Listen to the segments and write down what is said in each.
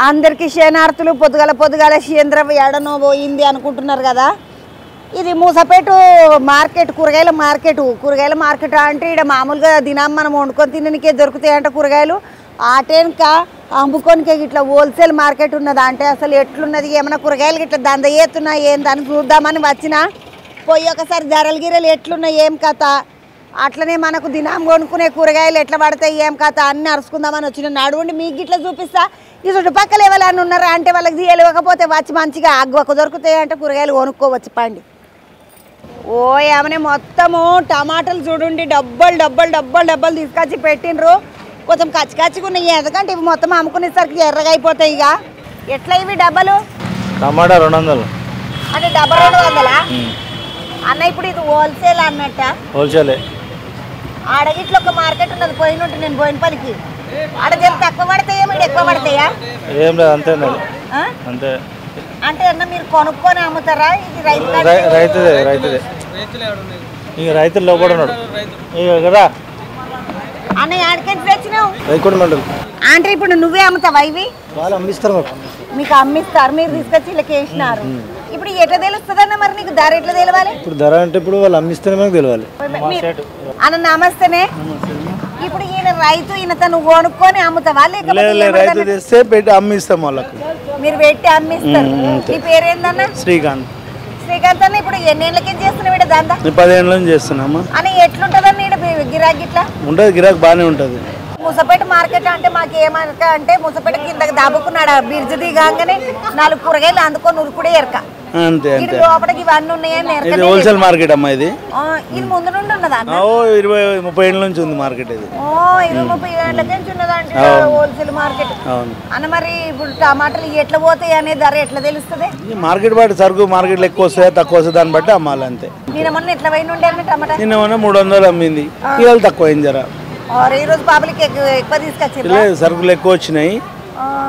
అందరికీ శనార్థులు పొద్దుగల పొద్దుగల శేంద్ర ఎడనో పోయింది అనుకుంటున్నారు కదా. ఇది మూసపేట మార్కెట్, కూరగాయల మార్కెట్ అంటే ఇక్కడ మామూలుగా దినం మనం వండుకొని తిననికే దొరుకుతాయంట కూరగాయలు. ఆటేనక అమ్ముకోనికే ఇట్లా హోల్సేల్ మార్కెట్ ఉన్నదా అంటే అసలు ఎట్లున్నది, ఏమైనా కూరగాయలు ఇట్లా దంద చేస్తున్నాయి ఏందని చూద్దామని వచ్చిన. పోయి ఒకసారి ధరలు గిరలు ఎట్లున్నాయి ఏం కథ, అట్లనే మనకు దినం కొనుక్కునే కూరగాయలు ఎట్లా పడతాయి ఏం కథ అన్నీ అరుచుకుందామని వచ్చిన. నడువుండి మీకు ఇట్లా చూపిస్తా. ఈ చుట్టుపక్కల ఎవరైనా ఉన్నారా అంటే వాళ్ళకి తెలియకపోతే వచ్చి మంచిగా ఆగ్వకు దొరుకుతాయి అంటే కూరగాయలు కొనుక్కోవచ్చు పండి. ఓ ఏమనే మొత్తము టమాటాలు చూడండి, డబ్బలు తీసుకొచ్చి పెట్టిండ్రు. కొంచెం కచ్చిగా ఉన్నాయి ఎందుకంటే ఇవి మొత్తం అమ్ముకునేసరికి ఎర్రగా అయిపోతాయి. ఇక ఎట్లా ఇవి డబ్బలు? టమాటా 200 అంటే డబ్బా 200 అన్న. ఇప్పుడు ఇది హోల్సేల్ అన్నట్ట? హోల్సేలే. ఆడగిట్లో ఒక మార్కెట్ ఉన్నది, పోయినట్టు నేను పోయిన పనికి. ఆడ జర తక్కువ పడతాయా మీరు ఎక్కువ పడతాయా? ఏం లేదు, అంతే అంతే. అంటే అన్న మీరు కొనుక్కొని అమ్ముతారా? ఇది రైతుదే. ఇక రైతులు లోపల ఉన్నాడు కదా అన్న. ఆడికెంచి తెచ్చినావు? రైకోడి మండలి. అంటే ఇప్పుడు నువ్వే అమ్ముతావా ఇవి? వాళ్ళు అమ్మిస్తారు, మీకు అమ్మిస్తారు, మీరు తీసుకొచ్చి ఇలా వేసినారు. ఇప్పుడు ఎట్లా తెలుస్తుంది అన్న మరి నీకు ధర ఎట్లా తెలవాలి? ఇప్పుడు ధర అంటే ఇప్పుడు వాళ్ళు అమ్మిస్తేనే మనకు తెలియాలి. అన్న నమస్తేనే. ఇప్పుడు ఈయన రైతు, ఈయన తను కొనుక్కొని అమ్ముతావా? రైతు తెస్తే పెట్టి అమ్మిస్తాం వాళ్ళకు. మీరు పెట్టి అమ్మిస్తారు. నీ పేరేందన్న? శ్రీకాంత్. శ్రీకాంత్ అన్న, ఇప్పుడు ఎన్నేళ్ళకి చేస్తున్నావు ఇక్కడ దందా? 10 ఏళ్ళ నుంచి చేస్తున్నామా అని. ఎట్లుంటదన్న ఇక్కడ గిరాకీ? ఇట్లా ఉంటుంది, గిరాకీ బాగానే ఉంటుంది. మూసపేట మార్కెట్ అంటే మాకు ఏమనక అంటే మూసపేట కిందకి దాబుకున్నాడు బిర్జు దిగానే 4 కూరగాయలు అందుకొని ఉరుకుడే ఎరక. అంతే లోపలికి ఇవన్నీ ఉన్నాయని హోల్సేల్ మార్కెట్ అమ్మా ఇది. ఇది ముందు నుండి ఉన్నదా? 20-30 ఏళ్ళ నుంచి ఉంది మార్కెట్ ఇది. 20-30 ఏళ్ళ నుంచి ఉన్నదంటే హోల్సేల్ మార్కెట్ అన్న. మరి ఇప్పుడు టమాటాలు ఎట్లా పోతాయి అనే ధర ఎట్లా తెలుస్తుంది? మార్కెట్ బట్టి సరుకు మార్కెట్లో ఎక్కువ వస్తాయి తక్కువ వస్తాయి దాన్ని బట్టి అమ్మాలి అంతే. నిన్న మొన్న ఎట్లా పోయి ఉండే టమాటా? నిన్న మొన్న 300 అమ్మింది, ఇవాళ తక్కువ అయింది జర. ఈ రోజు పబ్లిక్ ఎక్కువ తీసుకొచ్చింది, సరుకులు ఎక్కువ వచ్చినాయి,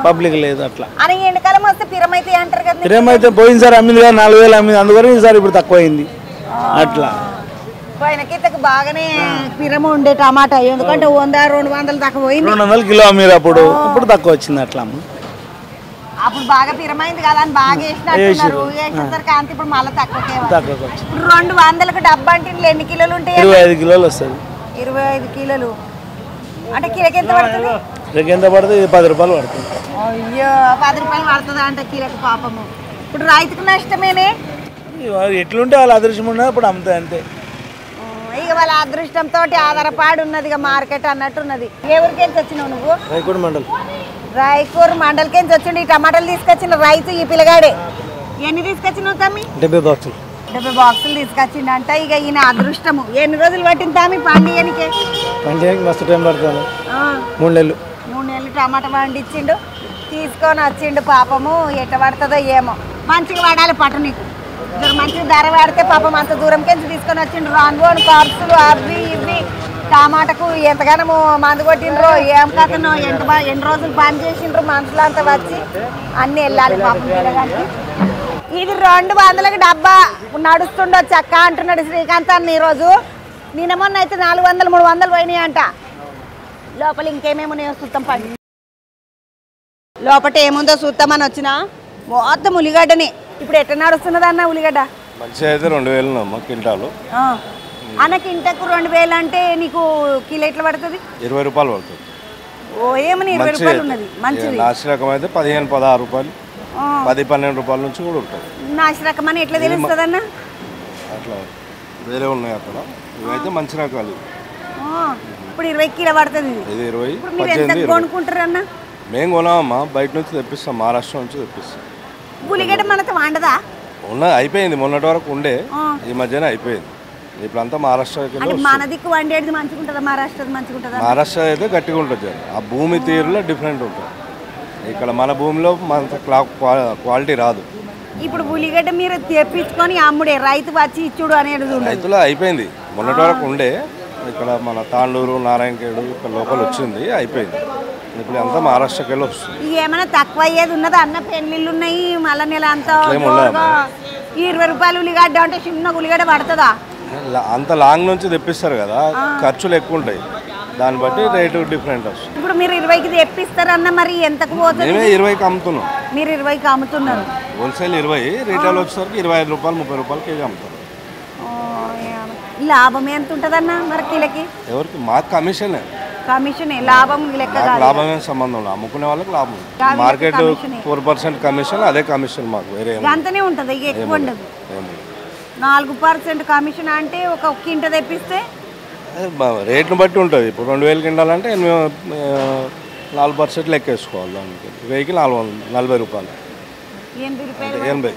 పబ్లిక్ లేదు అట్లా. అని ఎండాకాలం వస్తే పిరమైతే అంటారు కదా. పిరమైతే పోయినసారి అమ్మింది కదా 4000 అమ్మింది, అందువల్ల ఈసారి ఇప్పుడు తక్కువ అయింది అట్లా. పోయినకైతే బాగానే పిరమ ఉండే టమాటా, ఎందుకంటే 100-200 దాకా పోయింది. 200 కిలో అమ్మిరు అప్పుడు, ఇప్పుడు తక్కువ వచ్చింది అట్లా. అప్పుడు బాగా పిరమైంది కదా అని బాగా వేసినట్టున్నారు. వేసేసరికి అంత ఇప్పుడు మళ్ళీ తక్కువ వచ్చింది. ఇప్పుడు 200కి డబ్బా అంటే ఎన్ని కిలోలు ఉంటాయి? 25 కిలోలు వస్తుంది. 25 కిలోలు అంటే కిలోకి ఎంత పడుతుంది? కిలోకి ఎంత పడుతుంది? 10 రూపాయలు పడుతుంది. అయ్యో 10 రూపాయలు పడుతుందా అంటే కిలోకి? పాపము. ఇప్పుడు రైతుకు నష్టమేనే. ఎట్లుంటే వాళ్ళ అదృష్టం ఉన్నది అప్పుడు అమ్ముతాయి అంతే. ఇక వాళ్ళ అదృష్టంతో ఆధారపడి ఉన్నది ఇక మార్కెట్ అన్నట్టున్నది. ఏ ఊరికేంచి వచ్చినావు నువ్వు? రైకోడి మండలి. రాయకూరు మండలికేంచి వచ్చిండు. ఈ టమాటాలు తీసుకొచ్చిన రైతు ఈ పిల్లగాడే. ఎన్ని తీసుకొచ్చినావు తమ్మి? 70 బాక్సులు. 70 బాక్సులు తీసుకొచ్చిండు అంట. ఇక ఈయన అదృష్టము. ఎన్ని రోజులు పట్టింది తామి పండియనికి? మస్తు టైం పడుతుంది, 3 నెలలు. 3 నెలలు టమాటా పండించిండు, తీసుకొని వచ్చిండు. పాపము ఎట్ట పడుతుందో ఏమో. మంచిగా పడాలి పట్టు నీకు, మంచిగా ధర పడితే పాపం అంత దూరంకెంచి తీసుకొని వచ్చిండు. రాను ఖర్చులు అవి ఇవి టమాటాకు ఎంతగానో మందు కొట్టిండ్రో ఏం కథనో, ఎన్ని రోజులు పని చేసిండ్రు మనుషులంతా వచ్చి అన్నీ వెళ్ళాలి పాపం పిల్లగానికి. ఇది 200కి డబ్బా నడుస్తుండొచ్చు అక్క అంటున్నాడు శ్రీకాంత్ అన్న. ఈరోజు నిన్న మొన్న అయితే 400-300 పోయినాయి అంట. లోపల ఇంకేమేమి ఉన్నాయో చూద్దాం పండి. లోపల ఏముందో చూద్దామని వచ్చిన. మొత్తం ఉల్లిగడ్డని. ఇప్పుడు ఎట్లా నడుస్తున్నది అన్న ఉల్లిగడ్డ? మంచిగా అయితే 2000 క్వింటాలు అన్న. కింటకు 2000 అంటే నీకు కిలో ఎట్లా పడుతుంది? 20 రూపాయలు పడుతుంది. ఓ ఏమని 20 రూపాయలు ఉన్నది మంచిది. నాసి రకం అయితే 15-16 రూపాయలు, 10-12 రూపాయల నుంచి కూడా ఉంటుంది. నాసి రకం అని ఎట్లా తెలుస్తుంది అన్న? అట్లా వేరే ఉన్నాయి అక్కడ, ఇవైతే మంచి రకాలు. ఇప్పుడు 20 కిలో పడుతుంది ఇది. 20-18 కొనుక్కుంటారు అన్న? మేము కొనామమ్మా, బయట నుంచి తెప్పిస్తాం, మహారాష్ట్ర నుంచి తెప్పిస్తాం. ఉల్లిగడ్డ మనతో వండదా? ఉన్నది, అయిపోయింది. మొన్నటి వరకు ఉండే, ఈ మధ్యన అయిపోయింది. ఇప్పుడు అంతా మహారాష్ట్రకి. మన దిక్కు వండేది మంచిగా ఉంటుందా? మహారాష్ట్రది మంచిగా ఉంటుందా? మహారాష్ట్ర అయితే గట్టిగా ఉంటుంది, ఆ భూమి తీరులో డిఫరెంట్ ఉంటుంది. ఇక్కడ మన భూమిలో మన క్వాలిటీ రాదు. ఇప్పుడు ఉల్లిగడ్డ మీరు తెప్పించుకొని అమ్ముడే, రైతు వచ్చి ఇచ్చుడు అనేది రైతులో అయిపోయింది. మొన్నటి వరకు ఉండే, ఇక్కడ మన తాండూరు నారాయణఖేడు ఇక్కడ లోపల వచ్చింది, అయిపోయింది. ఇప్పుడు అంతా మహారాష్ట్రకి వెళ్ళి వస్తుంది. ఏమైనా తక్కువ అయ్యేది ఉన్నదా అన్న? పెళ్ళిళ్ళు ఉన్నాయి మళ్ళా నెల అంతా. 20 రూపాయలు ఉల్లిగడ్డ అంటే చిన్న ఉల్లిగడ్డ పడుతుందా? అంత లాంగ్ నుంచి తెప్పిస్తారు కదా, ఖర్చులు ఎక్కువ ఉంటాయి. దాన్ని బట్టి రేటు డిఫరెంట్ వస్తుంది. ఇప్పుడు మీరు 20కి తెప్పిస్తారన్న మరి ఎంతకు పోతుంది? మేమే 20కి అమ్ముతున్నాం. మీరు 20కి అమ్ముతున్నారు? హోల్సేల్ 20, రీటైల్ వచ్చేసరికి 25 రూపాయలు 30 రూపాయలు కేజీ అమ్ముతారు. లాభం ఎంత ఉంటుందన్న మరి కిలోకి? ఎవరికి? మాకు కమిషనే. కమిషన్ లాభం లెక్క కాదు. లాభమే సంబంధం లేదు, అమ్ముకునే వాళ్ళకి లాభం. మార్కెట్ 4% కమిషన్, అదే కమిషన్ మాకు. వేరే అంతనే ఉంటుంది, ఇక ఎక్కువ ఉండదు. 4% కమిషన్ అంటే ఒక కింట తెప్పిస్తే రేట్ను బట్టి ఉంటుంది. ఇప్పుడు 2000 కింటాలంటే 4% లెక్క వేసుకోవాలి. దానికి 1000కి 440 రూపాయలు. 80.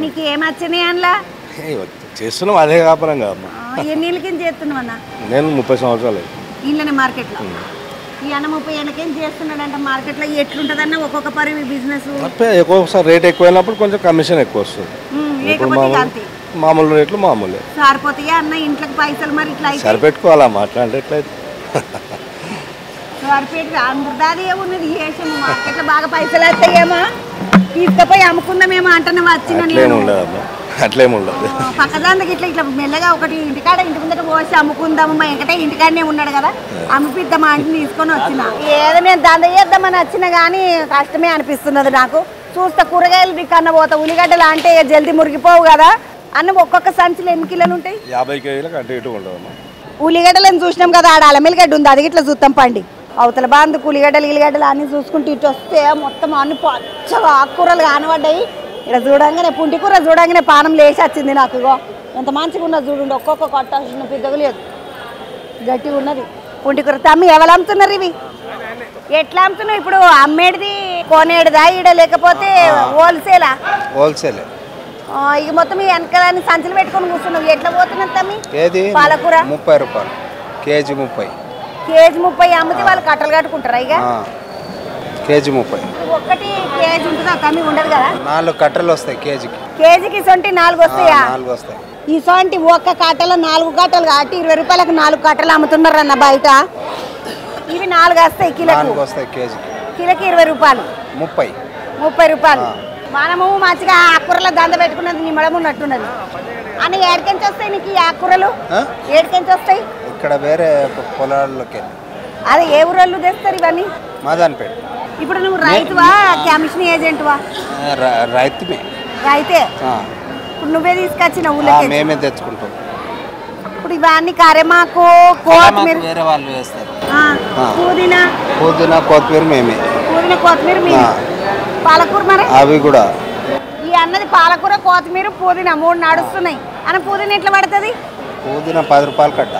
నీకు ఏమొచ్చినాయి అందులో? చేస్తున్నాం అదే వ్యాపారం కదమ్మా. ఎన్ని ఏళ్ళ కింద చేస్తున్నావు అన్న? నేను 30 సంవత్సరాలు. ఇళ్ళనే మార్కెట్లో ఈ అన్న 30 ఏళ్ళకేం చేస్తున్నాడంట మార్కెట్లో. ఎట్లుంటుందన్న ఒక్కొక్క పరి బిజినెస్? ఒక్కొక్కసారి రేట్ ఎక్కువైనప్పుడు కొంచెం కమిషన్ ఎక్కువ వస్తుంది. మామూలు రేట్లు మామూలే. సరిపోతాయా అన్న ఇంట్లోకి పైసలు? మరి ఇట్లా సరిపెట్టుకోవాలమ్మా, అట్లా అంటే ఎట్లయితే సరిపెట్టి అందరిదాది ఏమున్నది చేసాము. మార్కెట్లో బాగా పైసలు వస్తాయేమో, తీసుకుపోయి అమ్ముకుందామేమో అంటున్నా. వచ్చిన అట్లేముండదు. పక్కదానికి ఇట్లా ఇట్లా మెల్లగా ఒకటి ఇంటికాడ ఇంటి ముందట పోసి అమ్ముకుందాము. మా వెంకటే ఇంటికాడనే ఉన్నాడు కదా, అమ్మిపిద్దామా అంటే తీసుకొని వచ్చిన. ఏదో నేను దంద చేద్దామని వచ్చినా కానీ కష్టమే అనిపిస్తున్నది నాకు. చూస్తా కూరగాయలు కన్నా పోతా. ఉల్లిగడ్డలు అంటే జల్దీ మురిగిపోవు కదా అన్న. ఒక్కొక్క సంచులు ఎన్ని కిలోలు ఉంటాయి? 50 కేజీలకు అటు ఇటు ఉండదు. ఉల్లిగడ్డలను చూసినాం కదా, ఆడ అల్లమిల్లిగడ్డ ఉంది, అది ఇట్లా చూస్తాం పండి. అవతల బాందుకు ఉల్లిగడ్డలు అన్నీ చూసుకుంటూ ఇటు వస్తే మొత్తం అన్ని పచ్చగా ఆకుకూరలు కానబడ్డాయి. ఇక్కడ చూడంగానే పుంటి కూర చూడంగానే పానం లేచి వచ్చింది నాకు. ఇగో ఎంత మంచిగా ఉన్నది చూడండి, ఒక్కొక్క కొట్ట పెద్దగా లేదు, గట్టిగా ఉన్నది పుంటి కూర. తమ్మి ఎవరు అమ్ముతున్నారు ఇవి? ఎట్లా అమ్ముతున్నావు ఇప్పుడు? అమ్మేడిది కొనేడుదా ఈడ లేకపోతే హోల్సేలా? హోల్సేల్. ఇక మొత్తం ఈ వెనకాలని సంచులు పెట్టుకొని కూర్చున్నావు. ఎట్లా పోతున్నది తమ్మి? పాలకూర 30 రూపాయలు కేజీ. 30 అమ్మితే వాళ్ళు కట్టలు కట్టుకుంటారా? ఇక కేజీ 30. ఒక్కటి కేజీ ఉంటుందా తమ్మి? ఉండదు కదా, 4 కట్టలు వస్తాయి కేజీకి. కేజీకి సొంటి 4 వస్తాయా? 4 వస్తాయి. ఈ సొంటి ఒక్క కట్టలో 4 కట్టలు కాబట్టి 20 రూపాయలకు 4 కట్టలు అమ్ముతున్నారు అన్న బయట. ఇవి 4 వస్తాయి కిలోకి. 4 వస్తాయి కేజీకి. కిలోకి 20 రూపాయలు. 30 రూపాయలు. మనము మంచిగా ఆకుకూరల దంద పెట్టుకున్నది నిమ్మడం ఉన్నట్టున్నది అన్న. ఏడికెంచి వస్తాయి నీకు ఈ ఆకుకూరలు? ఏడికెంచి వస్తాయి? ఇక్కడ వేరే పొలాల్లోకి. అదే ఏ ఊరోళ్ళు తెస్తారు ఇవన్నీ? మాదాన్పేట. ఇప్పుడు నువ్వు రైతువా కమిషన్ ఏజెంట్వా? రైతుమే. రైతే. ఇప్పుడు నువ్వే తీసుకొచ్చిన ఊళ్ళకి? మేమే తెచ్చుకుంటాం. ఇప్పుడు ఇవన్నీ కరిమాకు కొత్తిమీర వేరే వాళ్ళు వేస్తారు. పుదీనా కొత్తిమీర మేమే. పుదీనా కొత్తిమీర మేమే. పాలకూర మరి అవి కూడా. ఈ అన్నది పాలకూర కొత్తిమీర పుదీనా 3 నడుస్తున్నాయి అన్న. పుదీనా ఎట్లా పడుతుంది? పుదీనా 10 రూపాయలు కట్ట.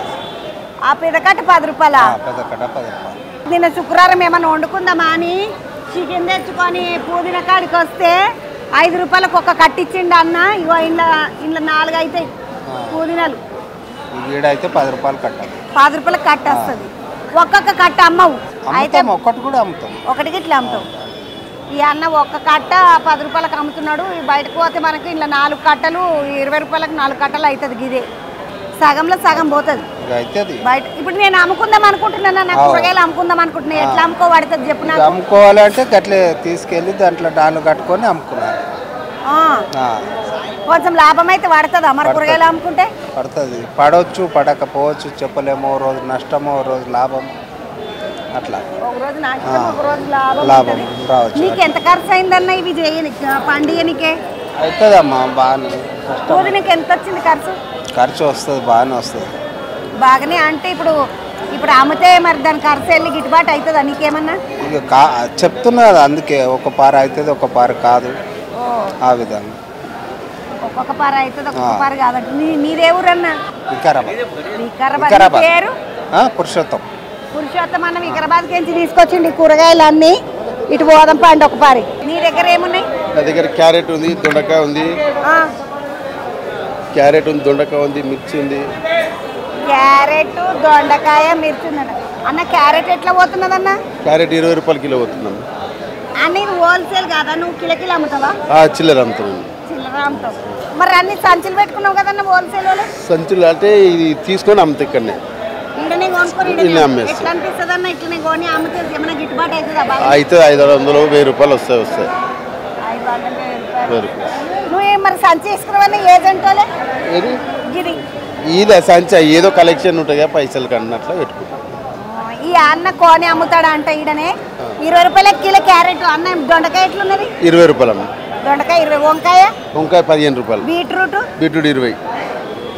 ఆ పెదకట్ట 10 రూపాయలా? పెదకట్ట 10 రూపాయలు. నిన్న శుక్రవారం ఏమన్నా వండుకుందామా అని చికెన్ తెచ్చుకొని పుదీనా కాడికి వస్తే 5 రూపాయలకు ఒక కట్టించిండు అన్న. ఇగో ఇంట్లో 4 అవుతాయి పుదీనాలు. ఈడైతే 10 రూపాయలు కట్ట. 10 రూపాయలకు కట్ట వస్తుంది. ఒక్కొక్క కట్ట అమ్మవు అయితే? ఒక్కటి కూడా అమ్ముతాం. ఒకటికి ఇట్లా అమ్ముతాం. ఈ అన్న ఒక్క కట్ట 10 రూపాయలకు అమ్ముతున్నాడు. బయటకు పోతే మనకి ఇంట్లో 4 కట్టలు 20 రూపాయలకు 4 కట్టలు అవుతుంది. గిదే సగంలో సగం పోతుంది బయట. ఇప్పుడు నేను అమ్ముకుందాం అనుకుంటున్నాను, నా కూరగాయలు అమ్ముకుందాం అనుకుంటున్నా. ఎట్లా అమ్ముకోబడుతుంది చెప్పు నాకు? అమ్ముకోవాలంటే గట్లే తీసుకెళ్ళి దాంట్లో డాలు కట్టుకొని అమ్ముకున్నారు. కొంచెం లాభం అయితే పడుతుందా మరి కూరగాయలు అమ్ముకుంటే? పడుతుంది. పడవచ్చు, పడకపోవచ్చు, చెప్పలేమో. ఓ రోజు నష్టమో, ఓ రోజు లాభం. అట్లా ఒక రోజు నష్టం, ఒక రోజు లాభం రావచ్చు. నీకు ఎంత ఖర్చు అయిందన్న ఇవి పండియనికే? అవుతుందమ్మా బాగానే. నీకు ఎంత వచ్చింది ఖర్చు వస్తుంది, బాగానే వస్తుంది. బాగానే అంటే ఇప్పుడు అమ్మితే మరి దాని ఖర్చు వెళ్ళి గిట్టుబాటు అవుతుందా నీకేమన్నా? ఇక చెప్తున్నా కదా, అందుకే ఒక పార అవుతుంది, ఒక పార కాదు. ఆ విధంగా ఒక్కొక్క పార అవుతుంది, ఒక్కొక్క పార కాదంట. నీదే ఊరన్నా? వికారాబాద్. పేరు పురుషోత్తం. అన్న వికారాబాద్కి నుంచి తీసుకొచ్చిండి కూరగాయలు అన్నీ. ఇటు పోదాం పండి ఒక పారి. నీ దగ్గర ఏమున్నాయి? నా దగ్గర క్యారెట్ ఉంది, దొండకాయ ఉంది, దొండకాయ ఉంది, మిర్చి ఉంది. క్యారెట్, దొండకాయ, మిర్చి ఉందన్న. అన్న క్యారెట్ ఎట్లా పోతున్నది అన్న? క్యారెట్ 20 రూపాయలు కిలో పోతున్నాను అన్ని. హోల్సేల్ కాదా? నువ్వు కిలో అమ్ముతావా? చిల్లర అమ్ముతున్నాను. చిల్లర అమ్ముతావు. మరి అన్ని సంచులు పెట్టుకున్నావు కదన్న హోల్సేల్ వాళ్ళు? సంచులు అంటే ఇది తీసుకొని అమ్ముతా. ఇక్కడనే ఇక్కడనే కొనుక్కొని ఎట్లా అనిపిస్తుంది అన్న? ఇట్లనే కొని అమ్మితే ఏమైనా గిట్టుబాటు అవుతుందా? అయితే 500, 1000 రూపాయలు వస్తాయి. 500, 1000 రూపాయలు. నువ్వేం మరి సంచి వేసుకున్నావన్నా ఏజెంట్ వాళ్ళే? ఇదే సంచి ఏదో కలెక్షన్ ఉంటుంది, పైసలు కన్నట్లా పెట్టుకుంటాం. అన్న కోని అమ్ముతాడా అంట ఈడనే 20 రూపాయల కిలో క్యారెట్. అన్న దొండకాయ ఎట్లున్నది? 20 రూపాయలు అమ్మ. దొండకాయ 20. వంకాయ? వంకాయ 15 రూపాయలు. బీట్రూట్? బీట్రూట్ 20.